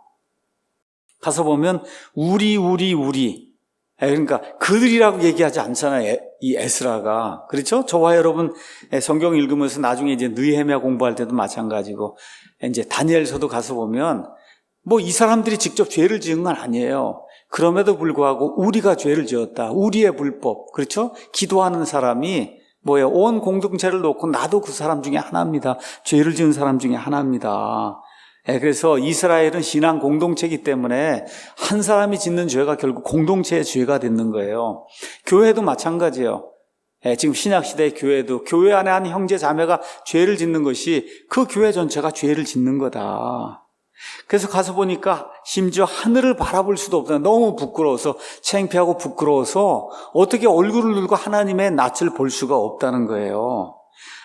가서 보면 우리 그러니까 그들이라고 얘기하지 않잖아요. 이 에스라가. 그렇죠? 저와 여러분 성경 읽으면서 나중에 이제 느헤미야 공부할 때도 마찬가지고 이제 다니엘서도 가서 보면 뭐 이 사람들이 직접 죄를 지은 건 아니에요. 그럼에도 불구하고 우리가 죄를 지었다. 우리의 불법. 그렇죠? 기도하는 사람이 뭐예요? 온 공동체를 놓고 나도 그 사람 중에 하나입니다. 죄를 지은 사람 중에 하나입니다. 그래서 이스라엘은 신앙 공동체이기 때문에 한 사람이 짓는 죄가 결국 공동체의 죄가 되는 거예요. 교회도 마찬가지예요. 지금 신약시대의 교회도 교회 안에 한 형제 자매가 죄를 짓는 것이 그 교회 전체가 죄를 짓는 거다. 그래서 가서 보니까 심지어 하늘을 바라볼 수도 없다. 너무 부끄러워서, 창피하고 부끄러워서 어떻게 얼굴을 들고 하나님의 낯을 볼 수가 없다는 거예요.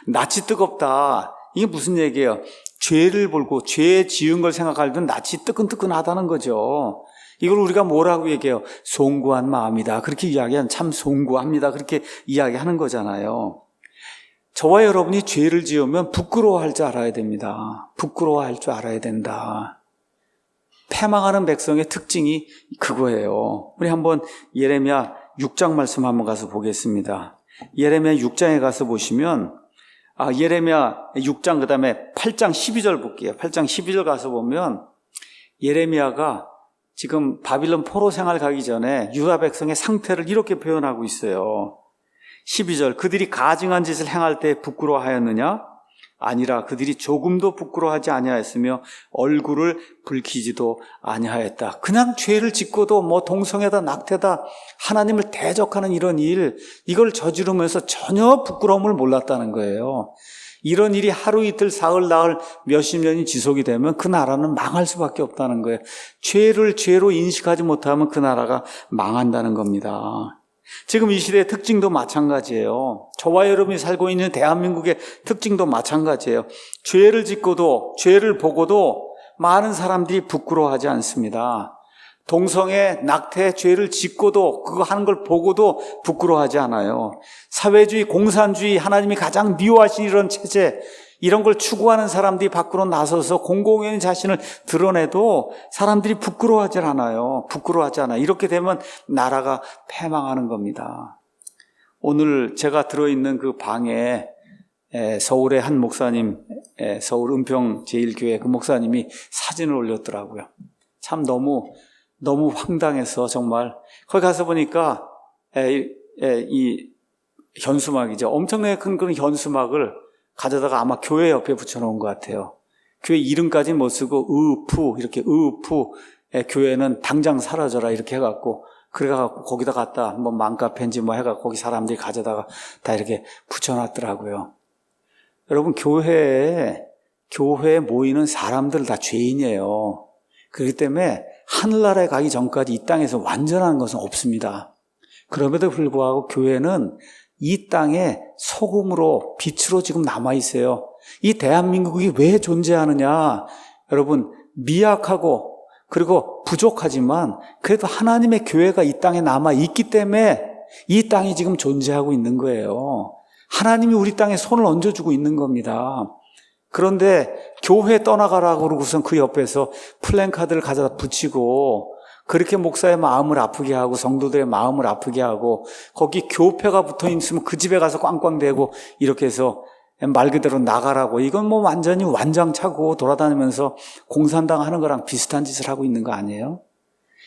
낯이 뜨겁다. 이게 무슨 얘기예요? 죄를 보고 죄 지은 걸 생각할 땐 낯이 뜨끈뜨끈하다는 거죠. 이걸 우리가 뭐라고 얘기해요? 송구한 마음이다. 그렇게 이야기하면 참 송구합니다. 그렇게 이야기하는 거잖아요. 저와 여러분이 죄를 지으면 부끄러워할 줄 알아야 됩니다. 부끄러워할 줄 알아야 된다. 패망하는 백성의 특징이 그거예요. 우리 한번 예레미야 6장 말씀 한번 가서 보겠습니다. 예레미야 6장에 가서 보시면 예레미야 6장 그 다음에 8장 12절 볼게요. 8장 12절 가서 보면 예레미야가 지금 바빌론 포로 생활 가기 전에 유다 백성의 상태를 이렇게 표현하고 있어요. 12절, 그들이 가증한 짓을 행할 때 부끄러워하였느냐? 아니라 그들이 조금도 부끄러워하지 아니하였으며 얼굴을 붉히지도 아니하였다. 그냥 죄를 짓고도 동성애다 낙태다 하나님을 대적하는 이런 일, 이걸 저지르면서 전혀 부끄러움을 몰랐다는 거예요. 이런 일이 하루 이틀 사흘 나흘 몇십 년이 지속이 되면 그 나라는 망할 수밖에 없다는 거예요. 죄를 죄로 인식하지 못하면 그 나라가 망한다는 겁니다. 지금 이 시대의 특징도 마찬가지예요. 저와 여러분이 살고 있는 대한민국의 특징도 마찬가지예요. 죄를 짓고도, 죄를 보고도 많은 사람들이 부끄러워하지 않습니다. 동성애, 낙태, 죄를 짓고도, 그거 하는 걸 보고도 부끄러워하지 않아요. 사회주의, 공산주의, 하나님이 가장 미워하신 이런 체제, 이런 걸 추구하는 사람들이 밖으로 나서서 공공연히 자신을 드러내도 사람들이 부끄러워하지 않아요. 부끄러워하지 않아요. 이렇게 되면 나라가 패망하는 겁니다. 오늘 제가 들어있는 그 방에 서울의 한 목사님, 서울 은평 제1교회 그 목사님이 사진을 올렸더라고요. 참 너무 황당해서 정말 거기 가서 보니까 이 현수막이죠. 엄청나게 큰 그런 현수막을 가져다가 아마 교회 옆에 붙여놓은 것 같아요. 교회 이름까지 못 쓰고 으푸 이렇게 으푸 교회는 당장 사라져라 이렇게 해갖고 그래갖고 거기다 갖다 맘카페인지 해갖고 거기 사람들이 가져다가 다 이렇게 붙여놨더라고요. 여러분 교회에 모이는 사람들 다 죄인이에요. 그렇기 때문에 하늘나라에 가기 전까지 이 땅에서 완전한 것은 없습니다. 그럼에도 불구하고 교회는 이 땅에 소금으로 빛으로 지금 남아있어요. 이 대한민국이 왜 존재하느냐? 여러분 미약하고 그리고 부족하지만 그래도 하나님의 교회가 이 땅에 남아있기 때문에 이 땅이 지금 존재하고 있는 거예요. 하나님이 우리 땅에 손을 얹어주고 있는 겁니다. 그런데 교회 떠나가라고 그러고선 그 옆에서 플랜카드를 가져다 붙이고 그렇게 목사의 마음을 아프게 하고 성도들의 마음을 아프게 하고 거기 교패가 붙어 있으면 그 집에 가서 꽝꽝대고 이렇게 해서 말 그대로 나가라고, 이건 완전히 완장차고 돌아다니면서 공산당 하는 거랑 비슷한 짓을 하고 있는 거 아니에요?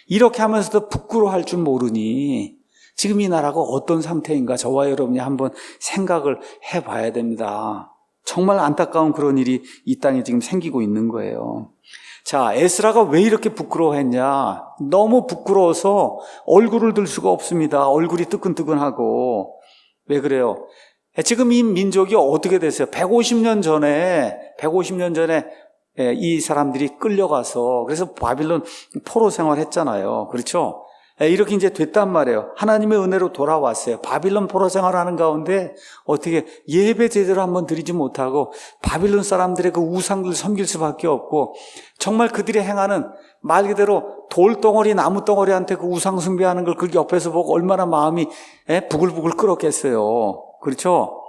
이렇게 하면서도 부끄러워할 줄 모르니 지금 이 나라가 어떤 상태인가 저와 여러분이 한번 생각을 해봐야 됩니다. 정말 안타까운 그런 일이 이 땅에 지금 생기고 있는 거예요. 자, 에스라가 왜 이렇게 부끄러워했냐? 너무 부끄러워서 얼굴을 들 수가 없습니다. 얼굴이 뜨끈뜨끈하고. 왜 그래요? 지금 이 민족이 어떻게 됐어요? 150년 전에 이 사람들이 끌려가서 그래서 바빌론 포로 생활했잖아요. 그렇죠? 이렇게 이제 됐단 말이에요. 하나님의 은혜로 돌아왔어요. 바빌론 포로 생활하는 가운데 어떻게 예배 제대로 한번 드리지 못하고 바빌론 사람들의 그 우상들 섬길 수밖에 없고, 정말 그들이 행하는 말 그대로 돌덩어리 나무덩어리한테 그 우상 숭배하는 걸 그 옆에서 보고 얼마나 마음이 부글부글 끓었겠어요. 그렇죠?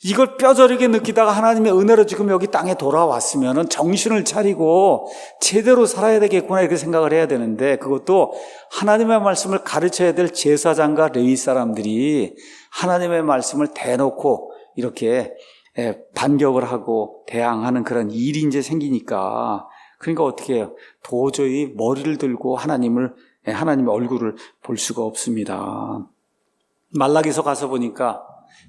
이걸 뼈저리게 느끼다가 하나님의 은혜로 지금 여기 땅에 돌아왔으면 정신을 차리고 제대로 살아야 되겠구나 이렇게 생각을 해야 되는데, 그것도 하나님의 말씀을 가르쳐야 될 제사장과 레위 사람들이 하나님의 말씀을 대놓고 이렇게 반격을 하고 대항하는 그런 일이 이제 생기니까, 그러니까 어떻게 해요? 도저히 머리를 들고 하나님의 얼굴을 볼 수가 없습니다. 말라기서 가서 보니까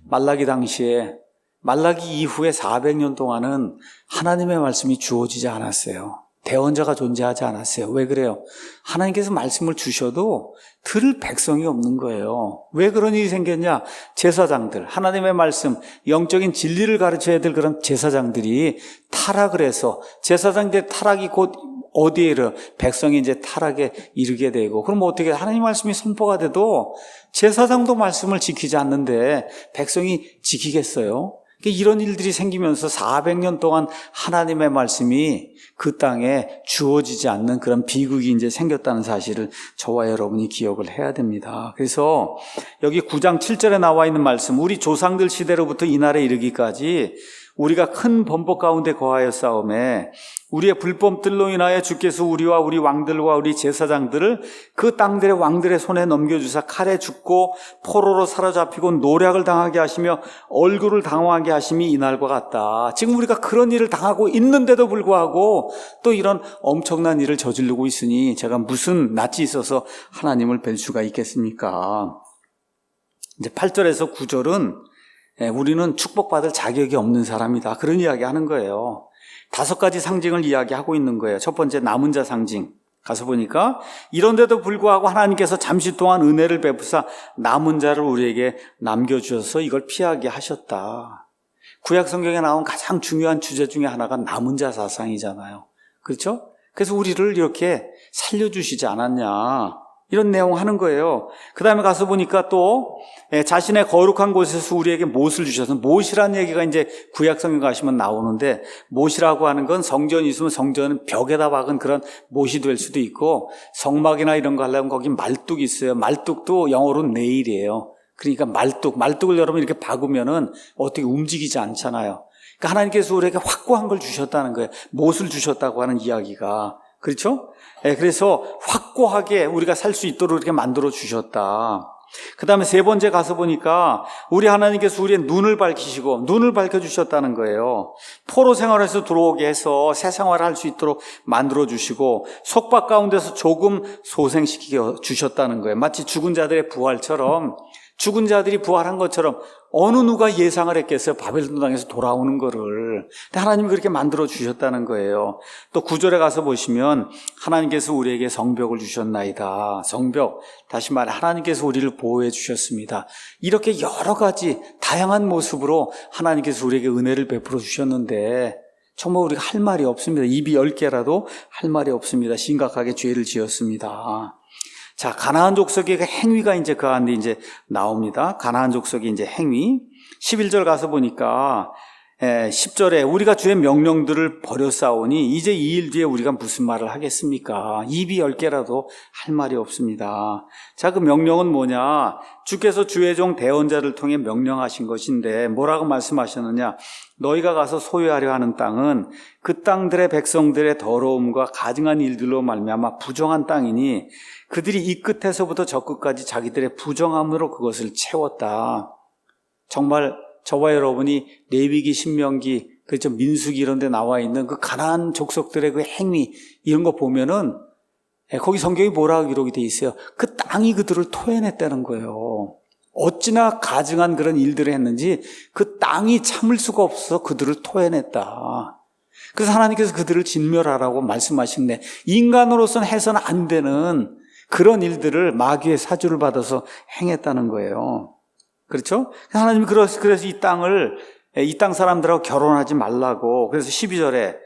말라기 당시에, 말라기 이후에 400년 동안은 하나님의 말씀이 주어지지 않았어요. 대언자가 존재하지 않았어요. 왜 그래요? 하나님께서 말씀을 주셔도 들을 백성이 없는 거예요. 왜 그런 일이 생겼냐? 제사장들, 하나님의 말씀, 영적인 진리를 가르쳐야 될 그런 제사장들이 타락을 해서, 제사장들의 타락이 곧 어디에 이르러 백성이 이제 타락에 이르게 되고, 그럼 어떻게 하나님 말씀이 선포가 돼도 제사장도 말씀을 지키지 않는데 백성이 지키겠어요? 이런 일들이 생기면서 400년 동안 하나님의 말씀이 그 땅에 주어지지 않는 그런 비극이 이제 생겼다는 사실을 저와 여러분이 기억을 해야 됩니다. 그래서 여기 9장 7절에 나와 있는 말씀, 우리 조상들 시대로부터 이날에 이르기까지 우리가 큰 범법 가운데 거하였사오매 우리의 불법들로 인하여 주께서 우리와 우리 왕들과 우리 제사장들을 그 땅들의 왕들의 손에 넘겨주사 칼에 죽고 포로로 사로잡히고 노략을 당하게 하시며 얼굴을 당황하게 하심이 이날과 같다. 지금 우리가 그런 일을 당하고 있는데도 불구하고 또 이런 엄청난 일을 저지르고 있으니 제가 무슨 낯이 있어서 하나님을 뵐 수가 있겠습니까? 이제 8절에서 9절은 우리는 축복받을 자격이 없는 사람이다. 그런 이야기 하는 거예요. 5가지 상징을 이야기하고 있는 거예요. 첫 번째 남은 자 상징. 가서 보니까 이런데도 불구하고 하나님께서 잠시 동안 은혜를 베푸사 남은 자를 우리에게 남겨주셔서 이걸 피하게 하셨다. 구약 성경에 나온 가장 중요한 주제 중에 하나가 남은 자 사상이잖아요. 그렇죠? 그래서 우리를 이렇게 살려주시지 않았냐, 이런 내용 하는 거예요. 그 다음에 가서 보니까 또 자신의 거룩한 곳에서 우리에게 못을 주셔서, 못이라는 얘기가 이제 구약 성경 가시면 나오는데, 못이라고 하는 건 성전이 있으면 성전은 벽에다 박은 그런 못이 될 수도 있고, 성막이나 이런 거 하려면 거기 말뚝이 있어요. 말뚝도 영어로 네일이에요. 그러니까 말뚝을 여러분 이렇게 박으면은 어떻게 움직이지 않잖아요. 그러니까 하나님께서 우리에게 확고한 걸 주셨다는 거예요. 못을 주셨다고 하는 이야기가. 그렇죠? 그래서 확고하게 우리가 살 수 있도록 이렇게 만들어 주셨다. 그 다음에 3번째 가서 보니까 우리 하나님께서 우리의 눈을 밝히시고 눈을 밝혀주셨다는 거예요. 포로 생활에서 들어오게 해서 새 생활을 할 수 있도록 만들어 주시고 속박 가운데서 조금 소생시켜 주셨다는 거예요. 마치 죽은 자들의 부활처럼, 죽은 자들이 부활한 것처럼 어느 누가 예상을 했겠어요? 바벨론 땅에서 돌아오는 거를. 근데 하나님이 그렇게 만들어 주셨다는 거예요. 또 9절에 가서 보시면 하나님께서 우리에게 성벽을 주셨나이다. 성벽, 다시 말해 하나님께서 우리를 보호해 주셨습니다. 이렇게 여러 가지 다양한 모습으로 하나님께서 우리에게 은혜를 베풀어 주셨는데 정말 우리가 할 말이 없습니다. 입이 10개라도 할 말이 없습니다. 심각하게 죄를 지었습니다. 자, 가나안 족속의 그 행위가 이제 그 안에 이제 나옵니다. 가나안 족속의 이제 행위. 11절 가서 보니까 10절에 우리가 주의 명령들을 버렸사오니 이제 이 일 뒤에 우리가 무슨 말을 하겠습니까? 입이 10개라도 할 말이 없습니다. 자, 그 명령은 뭐냐? 주께서 주의 종 대언자를 통해 명령하신 것인데 뭐라고 말씀하셨느냐? 너희가 가서 소유하려 하는 땅은 그 땅들의 백성들의 더러움과 가증한 일들로 말미암아 부정한 땅이니 그들이 이 끝에서부터 저 끝까지 자기들의 부정함으로 그것을 채웠다. 정말 저와 여러분이 레위기, 신명기, 그렇죠, 민수기 이런 데 나와 있는 그 가나안 족속들의 그 행위 이런 거 보면은 거기 성경이 뭐라고 기록이 돼 있어요? 그 땅이 그들을 토해냈다는 거예요. 어찌나 가증한 그런 일들을 했는지 그 땅이 참을 수가 없어서 그들을 토해냈다. 그래서 하나님께서 그들을 진멸하라고 말씀하시는데 인간으로서는 해서는 안 되는 그런 일들을 마귀의 사주를 받아서 행했다는 거예요. 그렇죠? 하나님이 그래서 이 땅 사람들하고 결혼하지 말라고. 그래서 12절에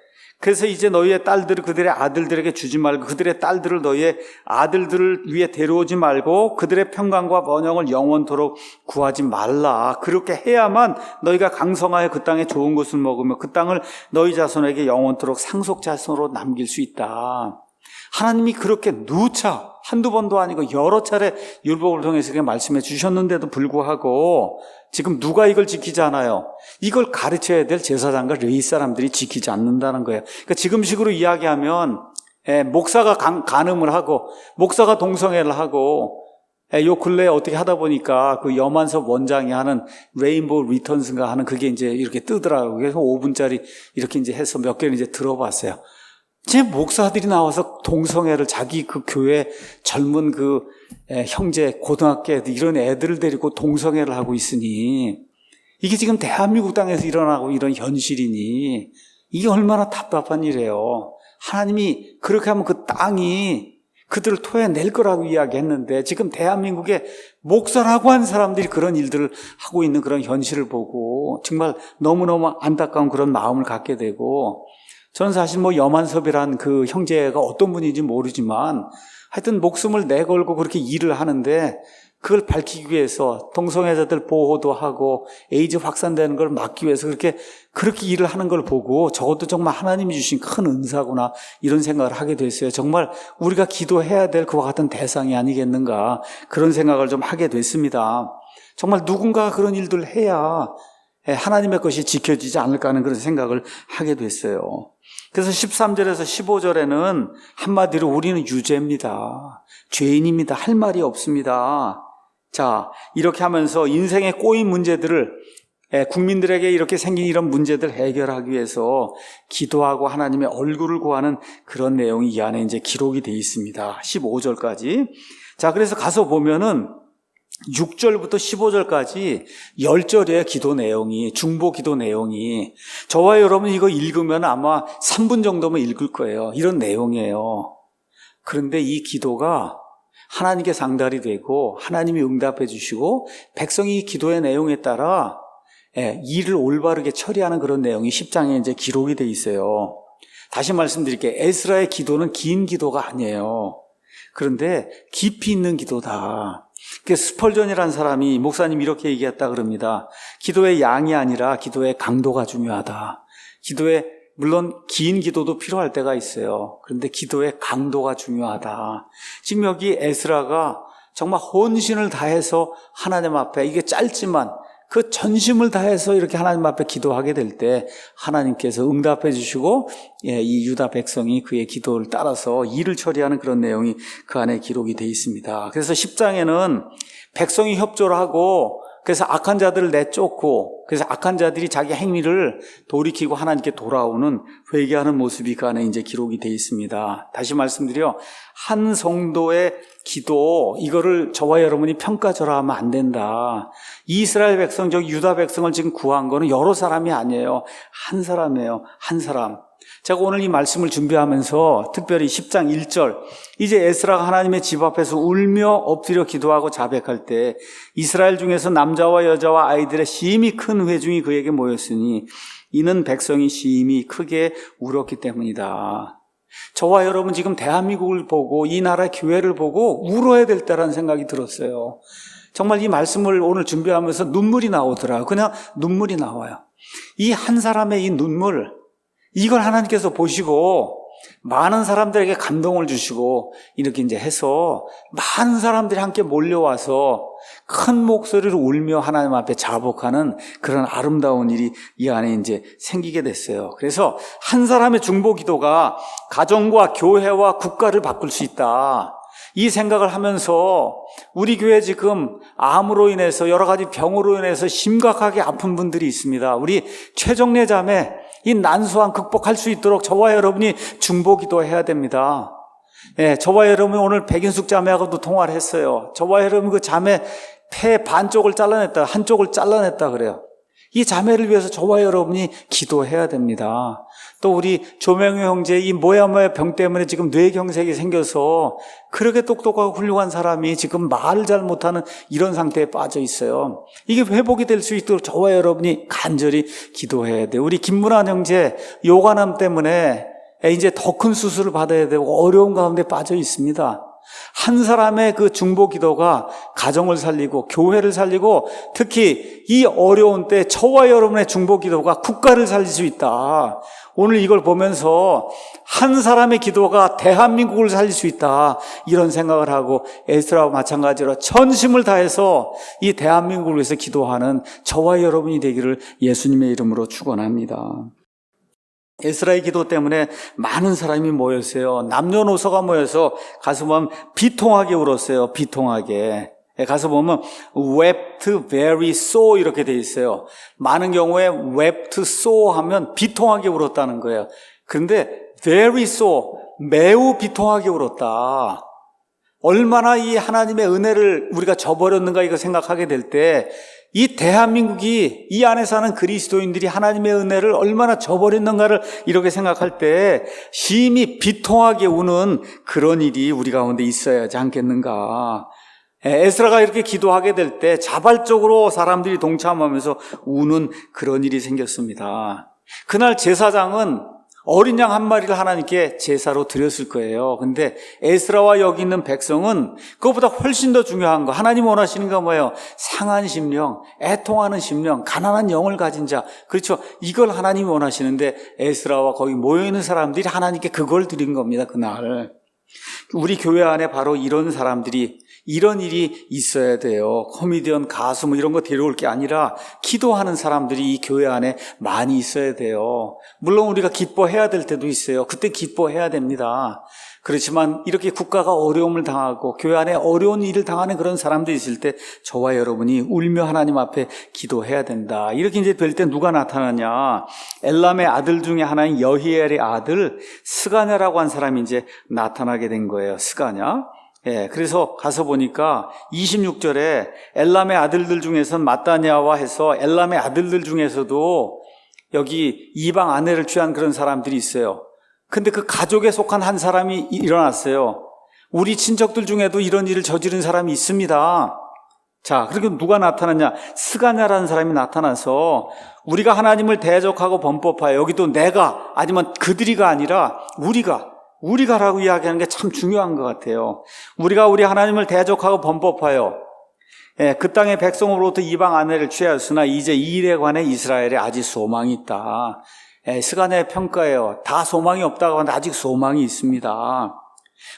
그래서 이제 너희의 딸들을 그들의 아들들에게 주지 말고 그들의 딸들을 너희의 아들들을 위해 데려오지 말고 그들의 평강과 번영을 영원토록 구하지 말라. 그렇게 해야만 너희가 강성하여 그 땅에 좋은 것을 먹으며 그 땅을 너희 자손에게 영원토록 상속 자손으로 남길 수 있다. 하나님이 그렇게 누차 한두 번도 아니고 여러 차례 율법을 통해서 그렇게 말씀해 주셨는데도 불구하고 지금 누가 이걸 지키지 않아요? 이걸 가르쳐야 될 제사장과 레위 사람들이 지키지 않는다는 거예요. 그러니까 지금식으로 이야기하면 목사가 간음을 하고 목사가 동성애를 하고 요 근래에 어떻게 하다 보니까 그 염한섭 원장이 하는 레인보우 리턴스인가 하는 그게 이제 이렇게 뜨더라고요. 그래서 5분짜리 이렇게 이제 해서 몇 개를 이제 들어봤어요. 제 목사들이 나와서 동성애를 자기 그 교회 젊은 그 형제 고등학교 애들 이런 애들을 데리고 동성애를 하고 있으니 이게 지금 대한민국 땅에서 일어나고 이런 현실이니 이게 얼마나 답답한 일이에요. 하나님이 그렇게 하면 그 땅이 그들을 토해낼 거라고 이야기했는데 지금 대한민국에 목사라고 한 사람들이 그런 일들을 하고 있는 그런 현실을 보고 정말 너무너무 안타까운 그런 마음을 갖게 되고 저는 사실 염한섭이란 그 형제가 어떤 분인지 모르지만 하여튼 목숨을 내걸고 그렇게 일을 하는데 그걸 밝히기 위해서 동성애자들 보호도 하고 에이즈 확산되는 걸 막기 위해서 그렇게 일을 하는 걸 보고 저것도 정말 하나님이 주신 큰 은사구나 이런 생각을 하게 됐어요. 정말 우리가 기도해야 될 그와 같은 대상이 아니겠는가 그런 생각을 좀 하게 됐습니다. 정말 누군가가 그런 일들을 해야 하나님의 것이 지켜지지 않을까 하는 그런 생각을 하게 됐어요. 그래서 13절에서 15절에는 한마디로 우리는 유죄입니다. 죄인입니다. 할 말이 없습니다. 자, 이렇게 하면서 인생의 꼬인 문제들을 국민들에게 이렇게 생긴 이런 문제들 해결하기 위해서 기도하고 하나님의 얼굴을 구하는 그런 내용이 이 안에 이제 기록이 되어 있습니다. 15절까지. 자, 그래서 가서 보면은 6절부터 15절까지 10절의 기도 내용이, 중보 기도 내용이, 저와 여러분 이거 읽으면 아마 3분 정도면 읽을 거예요. 이런 내용이에요. 그런데 이 기도가 하나님께 상달이 되고 하나님이 응답해 주시고 백성이 이 기도의 내용에 따라 일을 올바르게 처리하는 그런 내용이 10장에 이제 기록이 돼 있어요. 다시 말씀드릴게요. 에스라의 기도는 긴 기도가 아니에요. 그런데 깊이 있는 기도다. 스펄전이라는 사람이, 목사님 이렇게 얘기했다 그럽니다. 기도의 양이 아니라 기도의 강도가 중요하다. 기도의, 물론 긴 기도도 필요할 때가 있어요. 그런데 기도의 강도가 중요하다. 지금 여기 에스라가 정말 혼신을 다해서 하나님 앞에, 이게 짧지만 그 전심을 다해서 이렇게 하나님 앞에 기도하게 될 때 하나님께서 응답해 주시고 이 유다 백성이 그의 기도를 따라서 일을 처리하는 그런 내용이 그 안에 기록이 되어 있습니다. 그래서 10장에는 백성이 협조를 하고 그래서 악한 자들을 내쫓고 그래서 악한 자들이 자기 행위를 돌이키고 하나님께 돌아오는 회개하는 모습이 그 안에 이제 기록이 되어 있습니다. 다시 말씀드려, 한 성도의 기도, 이거를 저와 여러분이 평가절하하면 안 된다. 이스라엘 백성, 저 유다 백성을 지금 구한 거는 여러 사람이 아니에요. 한 사람이에요. 한 사람. 제가 오늘 이 말씀을 준비하면서 특별히 10장 1절, 이제 에스라가 하나님의 집 앞에서 울며 엎드려 기도하고 자백할 때 이스라엘 중에서 남자와 여자와 아이들의 심히 큰 회중이 그에게 모였으니 이는 백성이 심히 크게 울었기 때문이다. 저와 여러분 지금 대한민국을 보고 이 나라 교회를 보고 울어야 될 때라는 생각이 들었어요. 정말 이 말씀을 오늘 준비하면서 눈물이 나오더라고요. 그냥 눈물이 나와요. 이 한 사람의 이 눈물, 이걸 하나님께서 보시고 많은 사람들에게 감동을 주시고 이렇게 이제 해서 많은 사람들이 함께 몰려와서 큰 목소리로 울며 하나님 앞에 자복하는 그런 아름다운 일이 이 안에 이제 생기게 됐어요. 그래서 한 사람의 중보 기도가 가정과 교회와 국가를 바꿀 수 있다. 이 생각을 하면서 우리 교회 지금 암으로 인해서 여러 가지 병으로 인해서 심각하게 아픈 분들이 있습니다. 우리 최정래 자매, 이 난소암 극복할 수 있도록 저와 여러분이 중보 기도해야 됩니다. 저와 여러분이 오늘 백인숙 자매하고도 통화를 했어요. 저와 여러분 그 자매 폐 반쪽을 잘라냈다, 한쪽을 잘라냈다 그래요. 이 자매를 위해서 저와 여러분이 기도해야 됩니다. 또 우리 조명효 형제 이 모야모야 병 때문에 지금 뇌경색이 생겨서 그렇게 똑똑하고 훌륭한 사람이 지금 말을 잘 못하는 이런 상태에 빠져 있어요. 이게 회복이 될 수 있도록 저와 여러분이 간절히 기도해야 돼요. 우리 김문환 형제 요관암 때문에 이제 더 큰 수술을 받아야 되고 어려운 가운데 빠져 있습니다. 한 사람의 그 중보 기도가 가정을 살리고 교회를 살리고 특히 이 어려운 때 저와 여러분의 중보 기도가 국가를 살릴 수 있다. 오늘 이걸 보면서 한 사람의 기도가 대한민국을 살릴 수 있다. 이런 생각을 하고 에스라와 마찬가지로 전심을 다해서 이 대한민국을 위해서 기도하는 저와 여러분이 되기를 예수님의 이름으로 축원합니다. 에스라의 기도 때문에 많은 사람이 모였어요. 남녀노소가 모여서 가서 보면 비통하게 울었어요. 비통하게. 가서 보면 wept very so 이렇게 돼 있어요. 많은 경우에 wept so 하면 비통하게 울었다는 거예요. 그런데 very so, 매우 비통하게 울었다. 얼마나 이 하나님의 은혜를 우리가 저버렸는가 이거 생각하게 될 때 이 대한민국이 이 안에 사는 그리스도인들이 하나님의 은혜를 얼마나 저버렸는가를 이렇게 생각할 때 심히 비통하게 우는 그런 일이 우리 가운데 있어야 하지 않겠는가. 에스라가 이렇게 기도하게 될 때 자발적으로 사람들이 동참하면서 우는 그런 일이 생겼습니다. 그날 제사장은 어린 양 한 마리를 하나님께 제사로 드렸을 거예요. 근데 에스라와 여기 있는 백성은 그것보다 훨씬 더 중요한 거, 하나님 원하시는 거 뭐예요? 상한 심령, 애통하는 심령, 가난한 영을 가진 자. 그렇죠. 이걸 하나님이 원하시는데 에스라와 거기 모여있는 사람들이 하나님께 그걸 드린 겁니다. 그날. 우리 교회 안에 바로 이런 사람들이, 이런 일이 있어야 돼요. 코미디언, 가수 뭐 이런 거 데려올 게 아니라 기도하는 사람들이 이 교회 안에 많이 있어야 돼요. 물론 우리가 기뻐해야 될 때도 있어요. 그때 기뻐해야 됩니다. 그렇지만 이렇게 국가가 어려움을 당하고 교회 안에 어려운 일을 당하는 그런 사람들이 있을 때 저와 여러분이 울며 하나님 앞에 기도해야 된다. 이렇게 이제 될 때 누가 나타나냐? 엘람의 아들 중에 하나인 여히엘의 아들 스가냐라고 한 사람이 이제 나타나게 된 거예요. 스가냐. 그래서 가서 보니까 26절에 엘람의 아들들 중에선 마따냐와 해서 엘람의 아들들 중에서도 여기 이방 아내를 취한 그런 사람들이 있어요. 근데 그 가족에 속한 한 사람이 일어났어요. 우리 친척들 중에도 이런 일을 저지른 사람이 있습니다. 자, 그리고 누가 나타났냐? 스가냐라는 사람이 나타나서 우리가 하나님을 대적하고 범법하여, 여기도 내가 아니면 그들이가 아니라 우리가라고 이야기하는 게 참 중요한 것 같아요. 우리가 우리 하나님을 대적하고 범법하여 그 땅의 백성으로부터 이방 아내를 취하였으나 이제 이 일에 관해 이스라엘에 아직 소망이 있다. 스가냐의 평가예요. 다 소망이 없다고 하는데 아직 소망이 있습니다.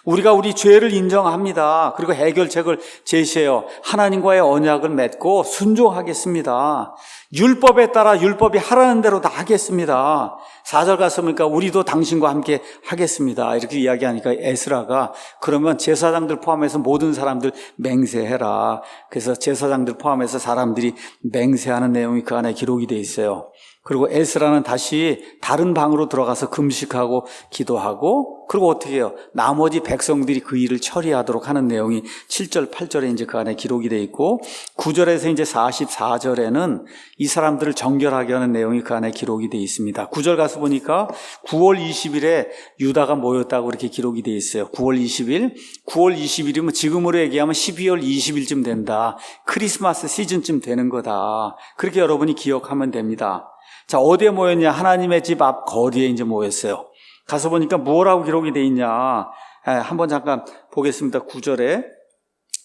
우리가 우리 죄를 인정합니다. 그리고 해결책을 제시해요. 하나님과의 언약을 맺고 순종하겠습니다. 율법에 따라 율법이 하라는 대로 다 하겠습니다. 4절 가서 보니까 우리도 당신과 함께 하겠습니다. 이렇게 이야기하니까 에스라가 그러면 제사장들 포함해서 모든 사람들 맹세해라. 그래서 제사장들 포함해서 사람들이 맹세하는 내용이 그 안에 기록이 돼 있어요. 그리고 에스라는 다시 다른 방으로 들어가서 금식하고 기도하고, 그리고 어떻게 해요? 나머지 백성들이 그 일을 처리하도록 하는 내용이 7절, 8절에 이제 그 안에 기록이 돼 있고, 9절에서 이제 44절에는 이 사람들을 정결하게 하는 내용이 그 안에 기록이 돼 있습니다. 9절 가서 보니까 9월 20일에 유다가 모였다고 이렇게 기록이 돼 있어요. 9월 20일. 9월 20일이면 지금으로 얘기하면 12월 20일쯤 된다. 크리스마스 시즌쯤 되는 거다. 그렇게 여러분이 기억하면 됩니다. 자, 어디에 모였냐? 하나님의 집 앞 거리에 이제 모였어요. 가서 보니까 뭐라고 기록이 돼 있냐? 한번 잠깐 보겠습니다. 9절에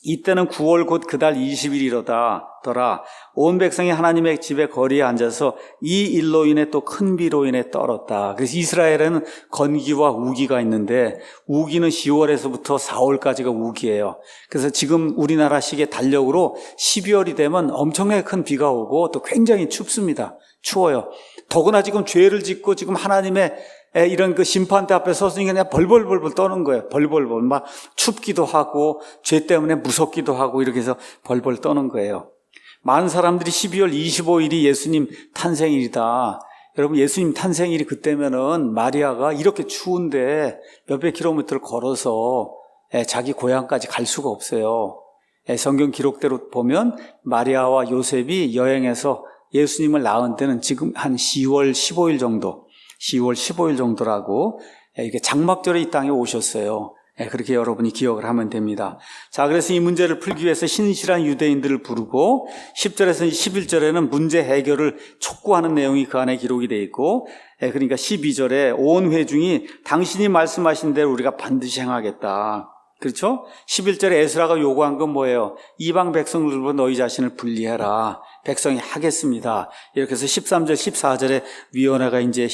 이때는 9월 곧 그달 20일이더라. 온 백성이 하나님의 집의 거리에 앉아서 이 일로 인해 또 큰 비로 인해 떨었다. 그래서 이스라엘에는 건기와 우기가 있는데, 우기는 10월에서부터 4월까지가 우기예요. 그래서 지금 우리나라 식의 달력으로 12월이 되면 엄청나게 큰 비가 오고 또 굉장히 춥습니다. 추워요. 더구나 지금 죄를 짓고 지금 하나님의 이런 그 심판대 앞에 서서 그냥 벌벌벌 떠는 거예요. 벌벌벌. 막 춥기도 하고 죄 때문에 무섭기도 하고 이렇게 해서 벌벌 떠는 거예요. 많은 사람들이 12월 25일이 예수님 탄생일이다. 여러분, 예수님 탄생일이 그때면은 마리아가 이렇게 추운데 몇백 킬로미터를 걸어서 자기 고향까지 갈 수가 없어요. 성경 기록대로 보면 마리아와 요셉이 여행해서 예수님을 낳은 때는 지금 한 10월 15일 정도라고 이게 장막절에 이 땅에 오셨어요. 그렇게 여러분이 기억을 하면 됩니다. 자, 그래서 이 문제를 풀기 위해서 신실한 유대인들을 부르고 10절에서 11절에는 문제 해결을 촉구하는 내용이 그 안에 기록이 되어 있고, 그러니까 12절에 온 회중이 당신이 말씀하신 대로 우리가 반드시 행하겠다. 그렇죠? 11절에 에스라가 요구한 건 뭐예요? 이방 백성들로 너희 자신을 분리해라. 백성이 하겠습니다. 이렇게 해서 13절, 14절에 위원회가 이제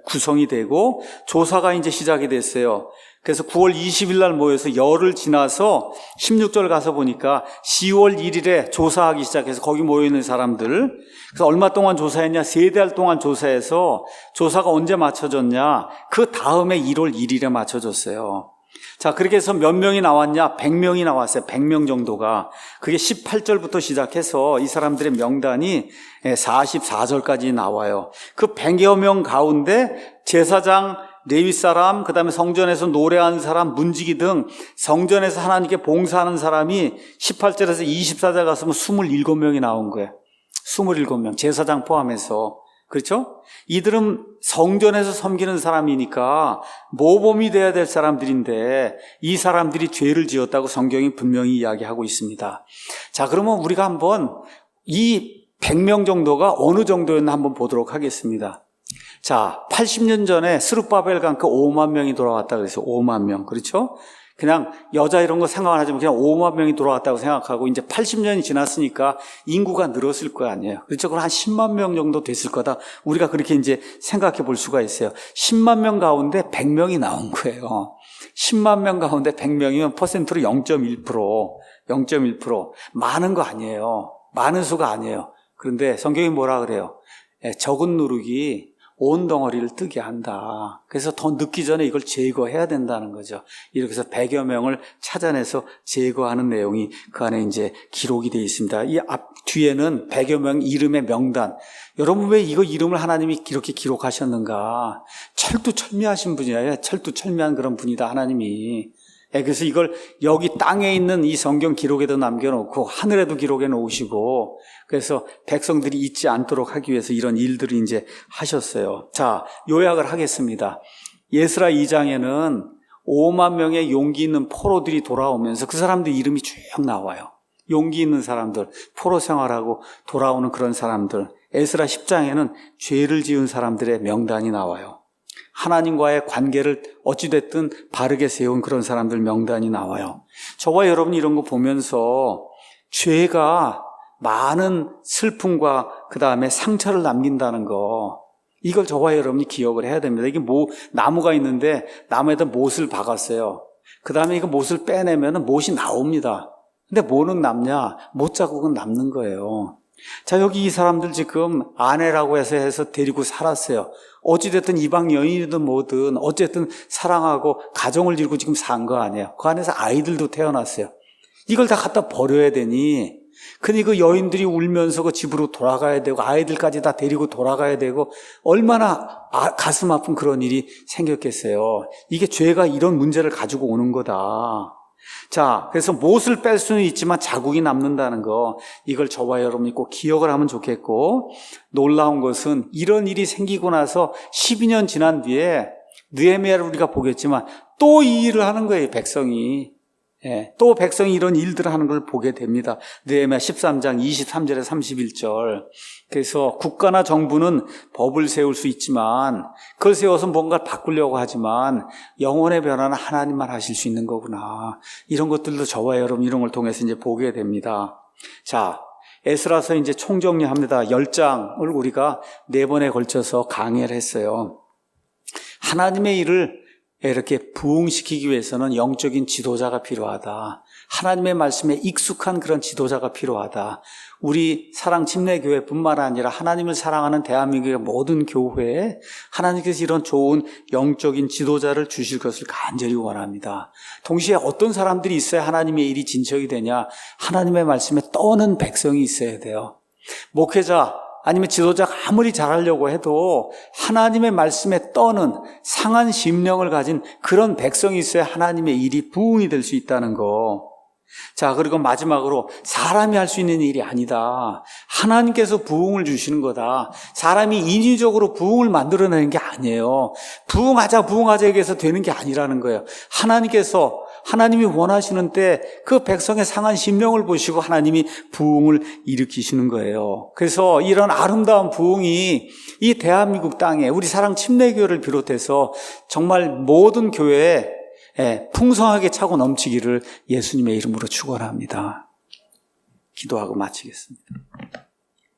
구성이 되고 조사가 이제 시작이 됐어요. 그래서 9월 20일 날 모여서 열흘 지나서 16절 가서 보니까 10월 1일에 조사하기 시작해서 거기 모여있는 사람들, 그래서 얼마 동안 조사했냐? 3달 동안 조사해서 조사가 언제 맞춰졌냐? 그 다음에 1월 1일에 맞춰졌어요. 자, 그렇게 해서 몇 명이 나왔냐? 100명이 나왔어요. 100명 정도가. 그게 18절부터 시작해서 이 사람들의 명단이 44절까지 나와요. 그 100여 명 가운데 제사장, 레위 사람, 그 다음에 성전에서 노래하는 사람, 문지기 등 성전에서 하나님께 봉사하는 사람이 18절에서 24절 갔으면 27명이 나온 거예요. 27명, 제사장 포함해서. 그렇죠? 이들은 성전에서 섬기는 사람이니까 모범이 돼야 될 사람들인데 이 사람들이 죄를 지었다고 성경이 분명히 이야기하고 있습니다. 자, 그러면 우리가 한번 이 100명 정도가 어느 정도였나 한번 보도록 하겠습니다. 자, 80년 전에 스룹바벨 강그 5만 명이 돌아왔다 그래서 5만 명. 그렇죠? 그냥 여자 이런 거 생각 안 하지만 그냥 5만 명이 돌아왔다고 생각하고 이제 80년이 지났으니까 인구가 늘었을 거 아니에요. 그렇죠? 그럼 한 10만 명 정도 됐을 거다. 우리가 그렇게 이제 생각해 볼 수가 있어요. 10만 명 가운데 100명이 나온 거예요. 10만 명 가운데 100명이면 퍼센트로 0.1%. 많은 거 아니에요. 많은 수가 아니에요. 그런데 성경이 뭐라 그래요? 적은 누룩이 온 덩어리를 뜨게 한다. 그래서 더 늦기 전에 이걸 제거해야 된다는 거죠. 이렇게 해서 100여 명을 찾아내서 제거하는 내용이 그 안에 이제 기록이 되어 있습니다. 이 앞 뒤에는 100여 명 이름의 명단. 여러분, 왜 이거 이름을 하나님이 이렇게 기록하셨는가? 철두철미하신 분이에요. 철두철미한 그런 분이다, 하나님이. 그래서 이걸 여기 땅에 있는 이 성경 기록에도 남겨놓고 하늘에도 기록해 놓으시고 그래서 백성들이 잊지 않도록 하기 위해서 이런 일들을 이제 하셨어요. 자, 요약을 하겠습니다. 예스라 2장에는 5만 명의 용기 있는 포로들이 돌아오면서 그 사람들 이름이 쭉 나와요. 용기 있는 사람들, 포로 생활하고 돌아오는 그런 사람들. 에스라 10장에는 죄를 지은 사람들의 명단이 나와요. 하나님과의 관계를 어찌됐든 바르게 세운 그런 사람들 명단이 나와요. 저와 여러분이 이런 거 보면서 죄가 많은 슬픔과 그 다음에 상처를 남긴다는 거, 이걸 저와 여러분이 기억을 해야 됩니다. 이게 나무가 있는데 나무에다 못을 박았어요. 그 다음에 이거 못을 빼내면 못이 나옵니다. 근데 뭐는 남냐? 못 자국은 남는 거예요. 자, 여기 이 사람들 지금 아내라고 해서 데리고 살았어요. 어찌됐든 이방 여인이든 뭐든 어쨌든 사랑하고 가정을 이루고 지금 산 거 아니에요. 그 안에서 아이들도 태어났어요. 이걸 다 갖다 버려야 되니, 근데 그 여인들이 울면서 그 집으로 돌아가야 되고 아이들까지 다 데리고 돌아가야 되고 얼마나 가슴 아픈 그런 일이 생겼겠어요. 이게 죄가 이런 문제를 가지고 오는 거다. 자, 그래서 못을 뺄 수는 있지만 자국이 남는다는 거, 이걸 저와 여러분이 꼭 기억을 하면 좋겠고, 놀라운 것은 이런 일이 생기고 나서 12년 지난 뒤에 느헤미야를 우리가 보겠지만 또 이 일을 하는 거예요, 백성이. 또 백성이 이런 일들을 하는 걸 보게 됩니다. 느헤미야 13장 23절에 31절. 그래서 국가나 정부는 법을 세울 수 있지만 그걸 세워서 뭔가를 바꾸려고 하지만 영혼의 변화는 하나님만 하실 수 있는 거구나. 이런 것들도 저와 여러분 이런 걸 통해서 이제 보게 됩니다. 자, 에스라서 이제 총정리합니다. 10장을 우리가 4번에 걸쳐서 강의를 했어요. 하나님의 일을 이렇게 부흥시키기 위해서는 영적인 지도자가 필요하다. 하나님의 말씀에 익숙한 그런 지도자가 필요하다. 우리 사랑 침례교회뿐만 아니라 하나님을 사랑하는 대한민국의 모든 교회에 하나님께서 이런 좋은 영적인 지도자를 주실 것을 간절히 원합니다. 동시에 어떤 사람들이 있어야 하나님의 일이 진척이 되냐? 하나님의 말씀에 떠는 백성이 있어야 돼요. 목회자 아니면 지도자가 아무리 잘하려고 해도 하나님의 말씀에 떠는 상한 심령을 가진 그런 백성이 있어야 하나님의 일이 부흥이 될 수 있다는 거. 자, 그리고 마지막으로 사람이 할 수 있는 일이 아니다. 하나님께서 부흥을 주시는 거다. 사람이 인위적으로 부흥을 만들어내는 게 아니에요. 부흥하자 얘기해서 되는 게 아니라는 거예요. 하나님이 원하시는 때 그 백성의 상한 심령을 보시고 하나님이 부흥을 일으키시는 거예요. 그래서 이런 아름다운 부흥이 이 대한민국 땅에 우리 사랑 침례교회를 비롯해서 정말 모든 교회에 풍성하게 차고 넘치기를 예수님의 이름으로 축원합니다. 기도하고 마치겠습니다.